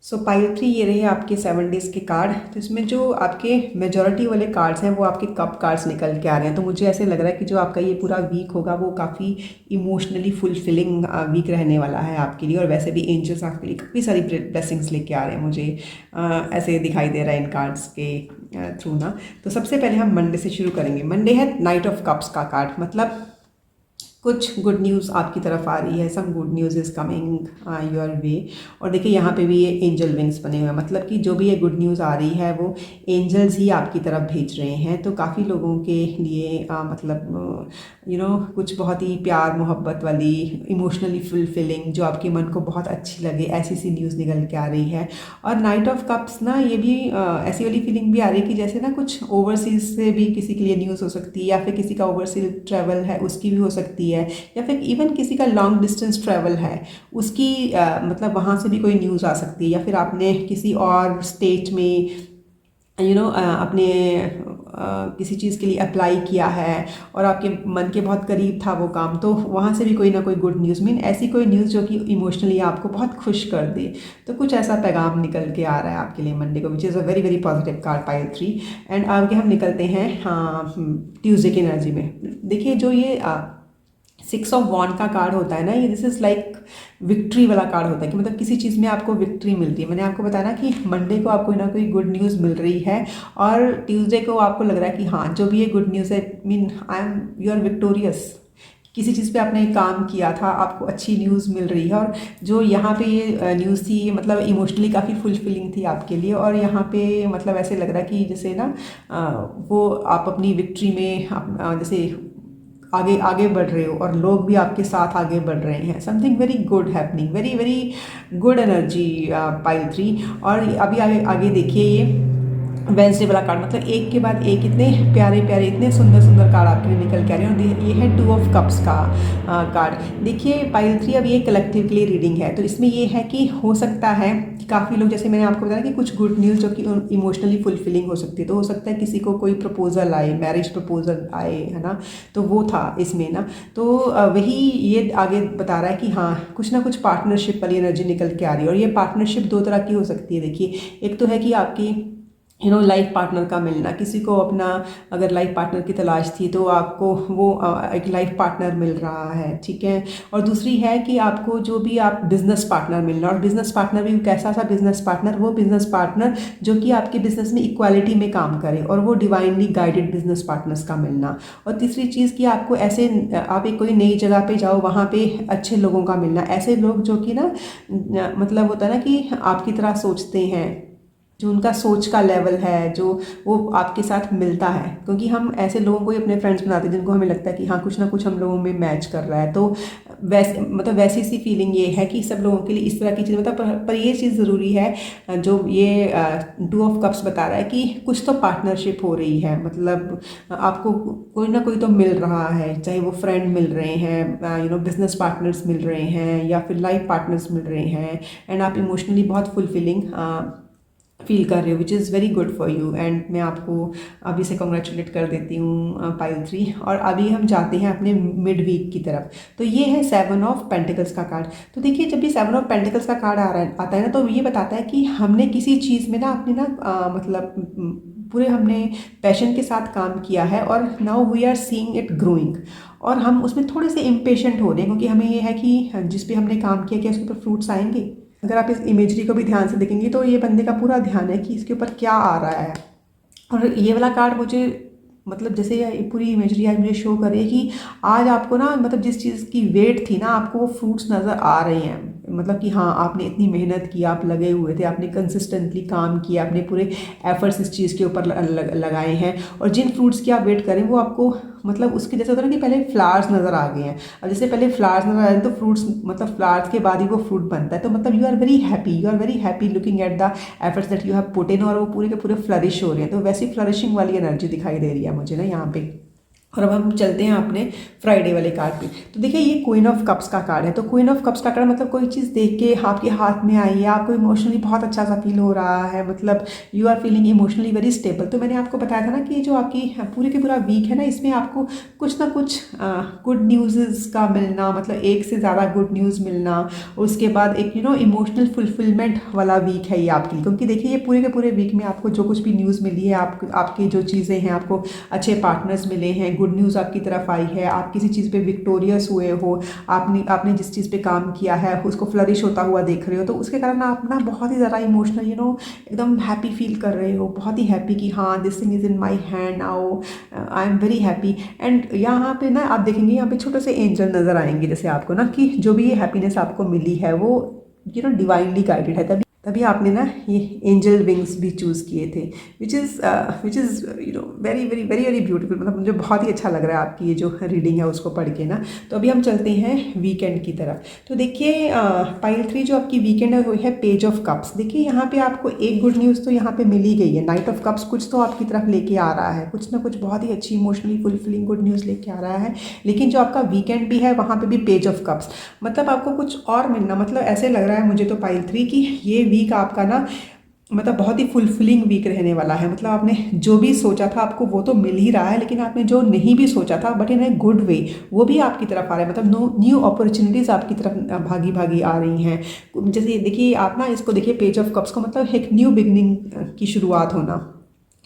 So pile 3 ये रहे आपके 7 डेज़ के कार्ड। तो इसमें जो आपके मेजॉरिटी वाले कार्ड्स हैं वो आपके कप कार्ड्स निकल के आ रहे हैं। तो मुझे ऐसे लग रहा है कि जो आपका ये पूरा वीक होगा वो काफ़ी इमोशनली फुलफिलिंग वीक रहने वाला है आपके लिए। और वैसे भी एंजल्स आपके लिए काफ़ी सारी ब्लेसिंग्स लेके आ रहे हैं, मुझे ऐसे दिखाई दे रहा है इन कार्ड्स के थ्रू ना। तो सबसे पहले हम मंडे से शुरू करेंगे। मंडे है नाइट ऑफ कप्स का कार्ड, मतलब कुछ गुड न्यूज़ आपकी तरफ आ रही है। Some good news is coming your way. और देखिए यहाँ पे भी ये एंजल विंग्स बने हुए हैं, मतलब कि जो भी ये गुड न्यूज़ आ रही है वो एंजल्स ही आपकी तरफ भेज रहे हैं। तो काफ़ी लोगों के लिए मतलब कुछ बहुत ही प्यार मोहब्बत वाली इमोशनली फुलफिलिंग, जो आपके मन को बहुत अच्छी लगे, ऐसी सी न्यूज़ निकल के आ रही है। और नाइट ऑफ कप्स ना, ये भी ऐसी वाली फीलिंग भी आ रही है कि जैसे ना कुछ ओवरसीज से भी किसी के लिए न्यूज़ हो सकती है, या फिर किसी का ओवरसीज ट्रैवल है उसकी भी हो सकती है, या फिर इवन किसी का लॉन्ग डिस्टेंस ट्रैवल है उसकी मतलब वहाँ से भी कोई न्यूज़ आ सकती है। या फिर आपने किसी और स्टेट में अपने किसी चीज़ के लिए अप्लाई किया है और आपके मन के बहुत करीब था वो काम, तो वहाँ से भी कोई ना कोई गुड न्यूज़, मीन ऐसी कोई न्यूज़ जो कि इमोशनली आपको बहुत खुश कर दे। तो कुछ ऐसा पैगाम निकल के आ रहा है आपके लिए मंडे को, which is a very very positive card pile 3। And आगे हम निकलते हैं ट्यूसडे की एनर्जी में। देखिए जो ये 6 ऑफ वॉन्ड का कार्ड होता है ना, ये दिस इज़ लाइक विक्ट्री वाला कार्ड होता है कि मतलब किसी चीज़ में आपको विक्ट्री मिलती है। मैंने आपको बताया ना कि मंडे को आपको ना कोई गुड न्यूज़ मिल रही है, और ट्यूसडे को आपको लग रहा है कि हाँ जो भी ये गुड न्यूज़ है, मीन यू आर विक्टोरियस। किसी चीज़ पे आपने काम किया था, आपको अच्छी न्यूज़ मिल रही है। और जो यहाँ पे ये न्यूज़ थी, मतलब इमोशनली काफ़ी फुलफिलिंग थी आपके लिए। और यहाँ पे मतलब ऐसे लग रहा है कि जैसे ना वो आप अपनी विक्ट्री में जैसे आगे आगे बढ़ रहे हो, और लोग भी आपके साथ आगे बढ़ रहे हैं। Something very good happening, very very good energy pile 3। और अभी आगे आगे देखिए ये वेंसडे वाला कार्ड, मतलब एक के बाद एक इतने प्यारे प्यारे, इतने सुंदर सुंदर कार्ड आपके लिए निकल के आ रहे हैं। और ये है 2 ऑफ कप्स का कार्ड। देखिए पाइल 3 अब ये कलेक्टिव के लिए रीडिंग है, तो इसमें ये है कि हो सकता है कि काफ़ी लोग, जैसे मैंने आपको बताया कि कुछ गुड न्यूज़ जो कि इमोशनली फुलफिलिंग हो सकती है। तो हो सकता है किसी को कोई प्रपोजल आए, मैरिज प्रपोजल आए, है ना, तो वो था इसमें ना। तो वही ये आगे बता रहा है कि हाँ कुछ ना कुछ पार्टनरशिप वाली एनर्जी निकल के आ रही है। और ये पार्टनरशिप 2 तरह की हो सकती है। देखिए एक तो है कि आपकी लाइफ पार्टनर का मिलना, किसी को अपना अगर लाइफ पार्टनर की तलाश थी तो आपको वो एक लाइफ पार्टनर मिल रहा है, ठीक है। और दूसरी है कि आपको जो भी आप बिजनेस पार्टनर मिलना, और बिजनेस पार्टनर भी कैसा सा बिजनेस पार्टनर, वो बिजनेस पार्टनर जो कि आपके बिजनेस में इक्वालिटी में काम करे, और वो डिवाइनली गाइडेड बिजनेस पार्टनर्स का मिलना। और तीसरी चीज़ कि आपको ऐसे आप एक कोई नई जगह पे जाओ, वहाँ पे अच्छे लोगों का मिलना, ऐसे लोग जो कि ना मतलब होता है ना कि आपकी तरह सोचते हैं, जो उनका सोच का लेवल है, जो वो आपके साथ मिलता है। क्योंकि हम ऐसे लोगों को ही अपने फ्रेंड्स बनाते हैं जिनको हमें लगता है कि हाँ कुछ ना कुछ हम लोगों में मैच कर रहा है। तो वैसी सी फीलिंग ये है कि सब लोगों के लिए इस तरह की चीज़, मतलब पर ये चीज़ ज़रूरी है जो ये 2 ऑफ कप्स बता रहा है कि कुछ तो पार्टनरशिप हो रही है। मतलब आपको कोई ना कोई तो मिल रहा है, चाहे वो फ्रेंड मिल रहे हैं, बिजनेस पार्टनर्स मिल रहे हैं, या फिर लाइफ पार्टनर्स मिल रहे हैं। एंड आप इमोशनली बहुत फुलफिलिंग फील कर रहे हो, which is very good for you. And मैं आपको अभी से कॉन्ग्रेचुलेट कर देती हूँ पाइल 3। और अभी हम जाते हैं अपने मिड वीक की तरफ। तो ये है 7 ऑफ पेंटिकल्स का कार्ड। तो देखिए जब भी 7 ऑफ पेंटिकल्स का कार्ड आता है ना, तो ये बताता है कि हमने किसी चीज़ में ना अपने ना मतलब पूरे हमने पैशन के साथ काम किया है, और now we are seeing it growing. और हम उसमें थोड़े से इम्पेशेंट हो रहे हैं, क्योंकि हमें ये है कि जिस पे हमने काम किया क्या उसके ऊपर फ्रूट्स आएंगे। अगर आप इस इमेजरी को भी ध्यान से देखेंगे तो ये बंदे का पूरा ध्यान है कि इसके ऊपर क्या आ रहा है। और ये वाला कार्ड मुझे मतलब जैसे ये पूरी इमेजरी आज मुझे शो कर रही है कि आज आपको ना मतलब जिस चीज़ की वेट थी ना, आपको वो फ्रूट्स नज़र आ रहे हैं। मतलब कि हाँ आपने इतनी मेहनत की, आप लगे हुए थे, आपने कंसिस्टेंटली काम किया, आपने पूरे एफर्ट्स इस चीज़ के ऊपर लगाए हैं। और जिन फ्रूट्स की आप वेट करें वो आपको मतलब उसके जैसे होता है ना कि पहले फ्लावर्स नज़र आ गए हैं। अब जैसे पहले फ्लावर्स नज़र आ रहे हैं तो फ्रूट्स, मतलब फ्लावर्स के बाद ही वो फ्रूट बनता है। तो मतलब you are very happy looking at the efforts that you have put in, और वो पूरे के पूरे फ्लरिश हो रहे हैं। तो वैसी फ्लरिशिंग वाली एनर्जी दिखाई दे रही है मुझे ना यहाँ पे। और अब हम चलते हैं अपने फ्राइडे वाले कार्ड पे। तो देखिए ये क्वीन ऑफ कप्स का कार्ड है। तो क्वीन ऑफ कप्स का कार्ड मतलब कोई चीज़ देख के आपके हाथ में आई है, आपको इमोशनली बहुत अच्छा सा फील हो रहा है, मतलब you are feeling emotionally very stable. तो मैंने आपको बताया था ना कि जो आपकी पूरे के पूरा वीक है ना, इसमें आपको कुछ ना कुछ गुड न्यूज़ का मिलना, मतलब एक से ज़्यादा गुड न्यूज़ मिलना, उसके बाद एक इमोशनल फुलफिलमेंट वाला वीक है ये आपके लिए। क्योंकि देखिए ये पूरे के पूरे वीक में आपको जो कुछ भी न्यूज़ मिली है, आपकी जो चीज़ें हैं, आपको अच्छे पार्टनर्स मिले हैं, गुड न्यूज़ आपकी तरफ आई है, आप किसी चीज़ पे विक्टोरियस हुए हो, आपने जिस चीज़ पे काम किया है उसको फ्लरिश होता हुआ देख रहे हो, तो उसके कारण आप ना बहुत ही ज़्यादा इमोशनल एकदम हैप्पी फील कर रहे हो, बहुत ही हैप्पी कि हाँ this thing is in my hand now, I am very happy. And यहाँ पे ना आप देखेंगे यहाँ पे छोटे से एंजल नज़र आएंगे जैसे आपको ना, कि जो भी ये हैप्पीनेस आपको मिली है वो डिवाइनली गाइडेड है। तभी आपने ना ये एंजल विंग्स भी चूज़ किए थे, which is very very very very beautiful. मतलब मुझे बहुत ही अच्छा लग रहा है आपकी ये जो रीडिंग है उसको पढ़ के ना। तो अभी हम चलते हैं वीकेंड की तरफ। तो देखिए पाइल 3 जो आपकी वीकेंड है वो है पेज ऑफ कप्स। देखिए यहाँ पे आपको एक गुड न्यूज़ तो यहाँ पे मिल ही गई है, नाइट ऑफ कप्स कुछ तो आपकी तरफ लेके आ रहा है, कुछ ना कुछ बहुत ही अच्छी इमोशनली फुलफिलिंग गुड न्यूज़ लेके आ रहा है। लेकिन जो आपका वीकेंड भी है वहाँ पे भी पेज ऑफ कप्स, मतलब आपको कुछ और मिलना, मतलब ऐसे लग रहा है मुझे तो पाइल 3 की ये वीक आपका ना मतलब बहुत ही फुलफिलिंग वीक रहने वाला है। मतलब आपने जो भी सोचा था आपको वो तो मिल ही रहा है, लेकिन आपने जो नहीं भी सोचा था but in a good way वो भी आपकी तरफ आ रहा है। मतलब न्यू अपॉर्चुनिटीज़ आपकी तरफ भागी भागी आ रही हैं। जैसे देखिए आप ना इसको देखिए पेज ऑफ कप्स को मतलब एक न्यू बिगनिंग की शुरुआत होना,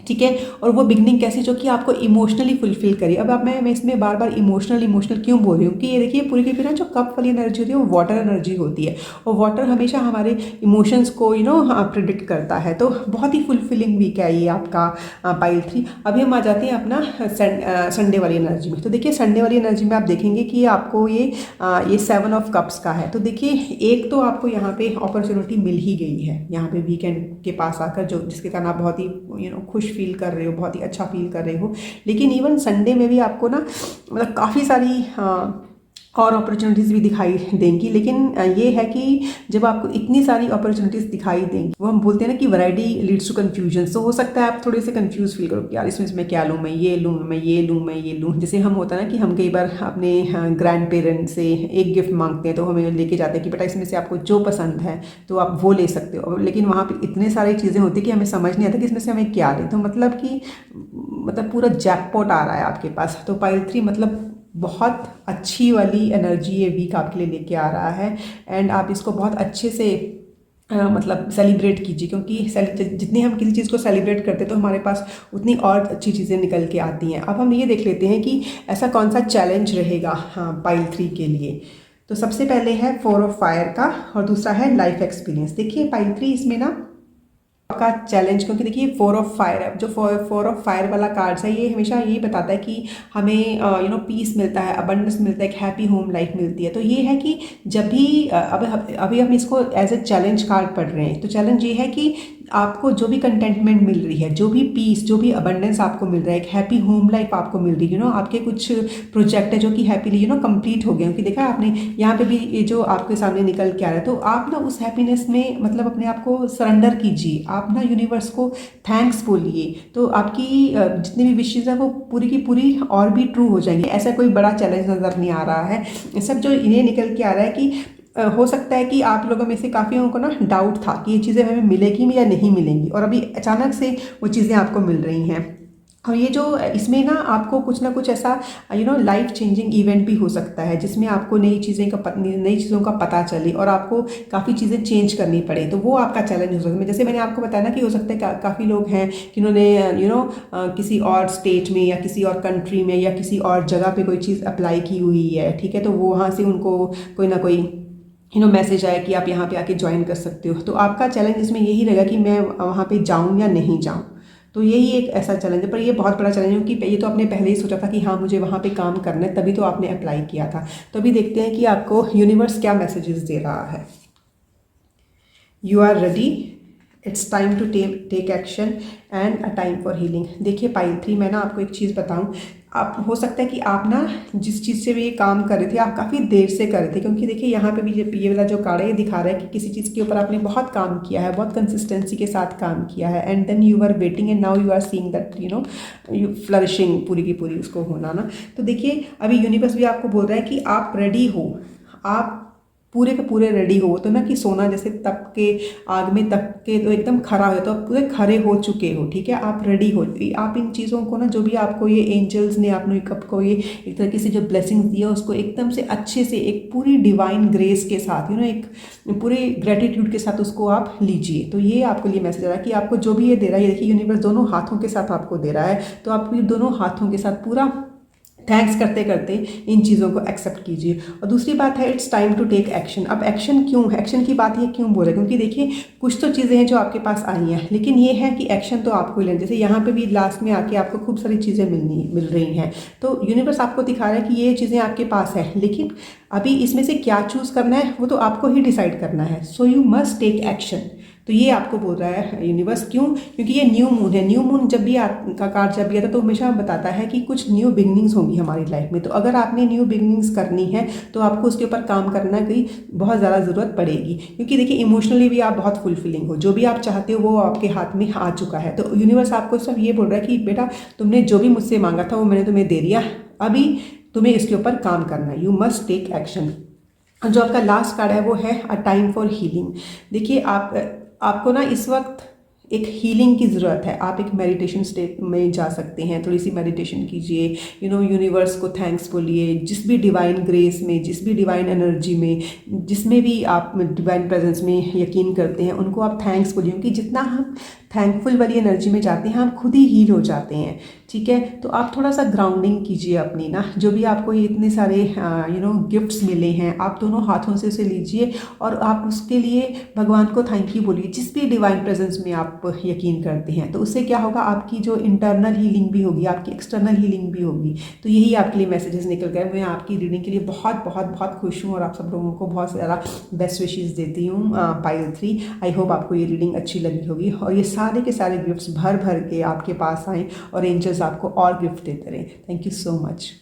ठीक है। और वो बिगनिंग कैसी, जो कि आपको इमोशनली फुलफिल करी। अब आप मैं इसमें बार बार इमोशनल क्यों बोल रही हूँ कि ये देखिए पूरी की पूरी ना जो कप वाली एनर्जी होती है वो वाटर एनर्जी होती है, और वाटर हमेशा हमारे इमोशंस को प्रिडिक्ट करता है। तो बहुत ही फुलफिलिंग वीक है ये आपका पाइल 3। अभी हम आ जाते हैं अपना संडे वाली एनर्जी में। तो देखिए संडे वाली एनर्जी में आप देखेंगे कि आपको ये 7 ऑफ कप्स का है। तो देखिए एक तो आपको यहाँ पे अपॉर्चुनिटी मिल ही गई है यहाँ पे वीकेंड के पास आकर, जो जिसके कारण आप बहुत ही खुश फील कर रहे हो, बहुत ही अच्छा फील कर रहे हो। लेकिन इवन संडे में भी आपको ना मतलब काफ़ी सारी और अपॉर्चुनिटीज़ भी दिखाई देंगी। लेकिन ये है कि जब आपको इतनी सारी अपॉर्चुनिटीज़ दिखाई देंगी, वो हम बोलते हैं ना कि वैरायटी लीड्स टू कन्फ्यूजन। तो हो सकता है आप थोड़े से कंफ्यूज फील करो कि यार इसमें मैं क्या लूँ, मैं ये लूँ, मैं ये लूँ, मैं ये लूँ। जैसे हम होता है ना कि हम कई बार अपने ग्रैंड पेरेंट्स से एक गिफ्ट मांगते हैं तो हमें लेके जाते हैं कि बेटा इसमें से आपको जो पसंद है तो आप वो ले सकते हो। लेकिन वहाँ पर इतने सारी चीज़ें होती कि हमें समझ नहीं आता कि इसमें से हमें क्या लें। तो मतलब पूरा जैकपॉट आ रहा है आपके पास। तो पाइल 3 मतलब बहुत अच्छी वाली एनर्जी ये वीक आपके लिए लेके आ रहा है। एंड आप इसको बहुत अच्छे से मतलब सेलिब्रेट कीजिए, क्योंकि जितनी हम किसी चीज़ को सेलिब्रेट करते हैं तो हमारे पास उतनी और अच्छी चीज़ें निकल के आती हैं। अब हम ये देख लेते हैं कि ऐसा कौन सा चैलेंज रहेगा पाइल 3 के लिए। तो सबसे पहले है 4 ऑफ फायर का और दूसरा है लाइफ एक्सपीरियंस। देखिए पाइल 3 इसमें ना का चैलेंज, क्योंकि देखिए 4 ऑफ फायर है, जो 4 ऑफ फायर वाला कार्ड्स है ये हमेशा यही बताता है कि हमें पीस मिलता है, अबंडेंस मिलता है, एक हैप्पी होम लाइफ मिलती है। तो ये है कि जब भी अभी हम इसको एज ए चैलेंज कार्ड पढ़ रहे हैं, तो चैलेंज ये है कि आपको जो भी कंटेंटमेंट मिल रही है, जो भी पीस, जो भी अबंडेंस आपको मिल रहा है, एक हैप्पी होम लाइफ आपको मिल रही है, आपके कुछ प्रोजेक्ट है जो कि हैप्पीली कंप्लीट हो गए। क्योंकि देखा आपने यहाँ पे भी ये जो आपके सामने निकल के आ रहा है, तो आप ना उस हैप्पीनेस में मतलब अपने आप को सरेंडर कीजिए, आप ना यूनिवर्स को थैंक्स बोलिए, तो आपकी जितनी भी विशेज़ है वो पूरी की पूरी और भी ट्रू हो जाएंगी। ऐसा कोई बड़ा चैलेंज नज़र नहीं आ रहा है। सब जो इन्हें निकल के आ रहा है कि हो सकता है कि आप लोगों में से काफ़ियों को ना डाउट था कि ये चीज़ें हमें मिलेगी या नहीं मिलेंगी, और अभी अचानक से वो चीज़ें आपको मिल रही हैं। और ये जो इसमें ना आपको कुछ ना कुछ ऐसा लाइफ चेंजिंग इवेंट भी हो सकता है जिसमें आपको नई चीज़ों का पता चले और आपको काफ़ी चीज़ें चेंज करनी पड़े। तो वो आपका चैलेंज हो सकता है। जैसे मैंने आपको बताया ना कि हो सकता है काफ़ी लोग हैं जिन्होंने किसी और स्टेट में या किसी और कंट्री में या किसी और जगह पे कोई चीज़ अप्लाई की हुई है, ठीक है। तो वो वहाँ से उनको कोई ना कोई मैसेज आया कि आप यहाँ पे आके ज्वाइन कर सकते हो। तो आपका चैलेंज इसमें यही रहेगा कि मैं वहाँ पे जाऊँ या नहीं जाऊँ। तो यही एक ऐसा चैलेंज है, पर ये बहुत बड़ा चैलेंज है क्योंकि ये तो आपने पहले ही सोचा था कि हाँ मुझे वहाँ पे काम करना है, तभी तो आपने अप्लाई किया था। तो अभी देखते हैं कि आपको यूनिवर्स क्या मैसेजेस दे रहा है। You are ready, it's time to take action and a time for healing. देखिए पाइल 3 मैं ना आपको एक चीज़ बताऊं, आप हो सकता है कि आप ना जिस चीज़ से भी ये काम कर रहे थे आप काफ़ी देर से कर रहे थे, क्योंकि देखिए यहाँ पे भी ये वाला जो कार्ड है ये दिखा रहा है कि किसी चीज़ के ऊपर आपने बहुत काम किया है, बहुत कंसिस्टेंसी के साथ काम किया है, and then you are waiting and now you are seeing that you flourishing पूरी की पूरी उसको होना ना। तो देखिए अभी यूनिवर्स भी आपको बोल रहा है कि आप रेडी हो, आप पूरे के पूरे रेडी हो। तो ना कि सोना जैसे तप के आग में तप के तो एकदम खरा हो, तो आप पूरे खरे हो चुके हो, ठीक है, आप रेडी हो। आप इन चीज़ों को ना जो भी आपको ये एंजल्स ने आपको ये एक तरीके से जो ब्लेसिंग्स दिया उसको एकदम से अच्छे से एक पूरी डिवाइन ग्रेस के साथ एक पूरे ग्रेटिट्यूड के साथ उसको आप लीजिए। तो ये आपको लिए मैसेज आ रहा है कि आपको जो भी ये दे रहा है, ये देखिए यूनिवर्स दोनों हाथों के साथ आपको दे रहा है, तो आप ये दोनों हाथों के साथ पूरा थैंक्स करते करते इन चीज़ों को एक्सेप्ट कीजिए। और दूसरी बात है it's time to take action. अब एक्शन क्यों, एक्शन की बात ये क्यों बोल रहे हैं, क्योंकि देखिए कुछ तो चीज़ें हैं जो आपके पास आई हैं, लेकिन ये है कि एक्शन तो आपको ही लेना। जैसे यहाँ पे भी लास्ट में आके आपको खूब सारी चीज़ें मिल रही हैं, तो यूनिवर्स आपको दिखा रहा है कि ये चीज़ें आपके पास है, लेकिन अभी इसमें से क्या चूज़ करना है वो तो आपको ही डिसाइड करना है। So you must take action. तो ये आपको बोल रहा है यूनिवर्स। क्यों? क्योंकि ये न्यू मून है। न्यू मून जब भी का कार्ड जब भी आता है तो हमेशा बताता है कि कुछ न्यू बिगनिंग्स होंगी हमारी लाइफ में। तो अगर आपने न्यू बिगनिंग्स करनी है तो आपको उसके ऊपर काम करना की बहुत ज़्यादा ज़रूरत पड़ेगी, क्योंकि देखिए इमोशनली भी आप बहुत फुलफिलिंग हो, जो भी आप चाहते हो वो आपके हाथ में आ चुका है। तो यूनिवर्स आपको सब ये बोल रहा है कि बेटा तुमने जो भी मुझसे मांगा था वो मैंने तुम्हें दे दिया, अभी तुम्हें इसके ऊपर काम करना है। You must take action. जो आपका लास्ट कार्ड है वो है अ टाइम फॉर हीलिंग। देखिए आपको ना इस वक्त एक हीलिंग की ज़रूरत है। आप एक मेडिटेशन स्टेट में जा सकते हैं, थोड़ी सी मेडिटेशन कीजिए, यूनिवर्स को थैंक्स बोलिए, जिस भी डिवाइन ग्रेस में, जिस भी डिवाइन एनर्जी में, जिसमें भी आप डिवाइन प्रेजेंस में यकीन करते हैं उनको आप थैंक्स बोलिए, क्योंकि जितना हम थैंकफुल वाली एनर्जी में जाते हैं हम खुद ही हील हो जाते हैं, ठीक है। तो आप थोड़ा सा ग्राउंडिंग कीजिए अपनी ना, जो भी आपको ये इतने सारे गिफ्ट्स मिले हैं आप दोनों हाथों से उसे लीजिए और आप उसके लिए भगवान को थैंक यू बोलिए, जिस भी डिवाइन प्रेजेंस में आप यकीन करते हैं। तो उससे क्या होगा, आपकी जो इंटरनल हीलिंग भी होगी, आपकी एक्सटर्नल हीलिंग भी होगी। तो यही आपके लिए मैसेजेस निकल गए। मैं आपकी रीडिंग के लिए बहुत बहुत बहुत खुश हूँ और आप सब लोगों को बहुत ज़्यादा बेस्ट विशेज़ देती हूँ पाइल 3। आई होप आपको ये रीडिंग अच्छी लगी होगी और ये सारे के सारे गिफ्ट्स भर भर के आपके पास आएँ और एंजल्स आपको और गिफ्ट देते रहें। Thank you so much.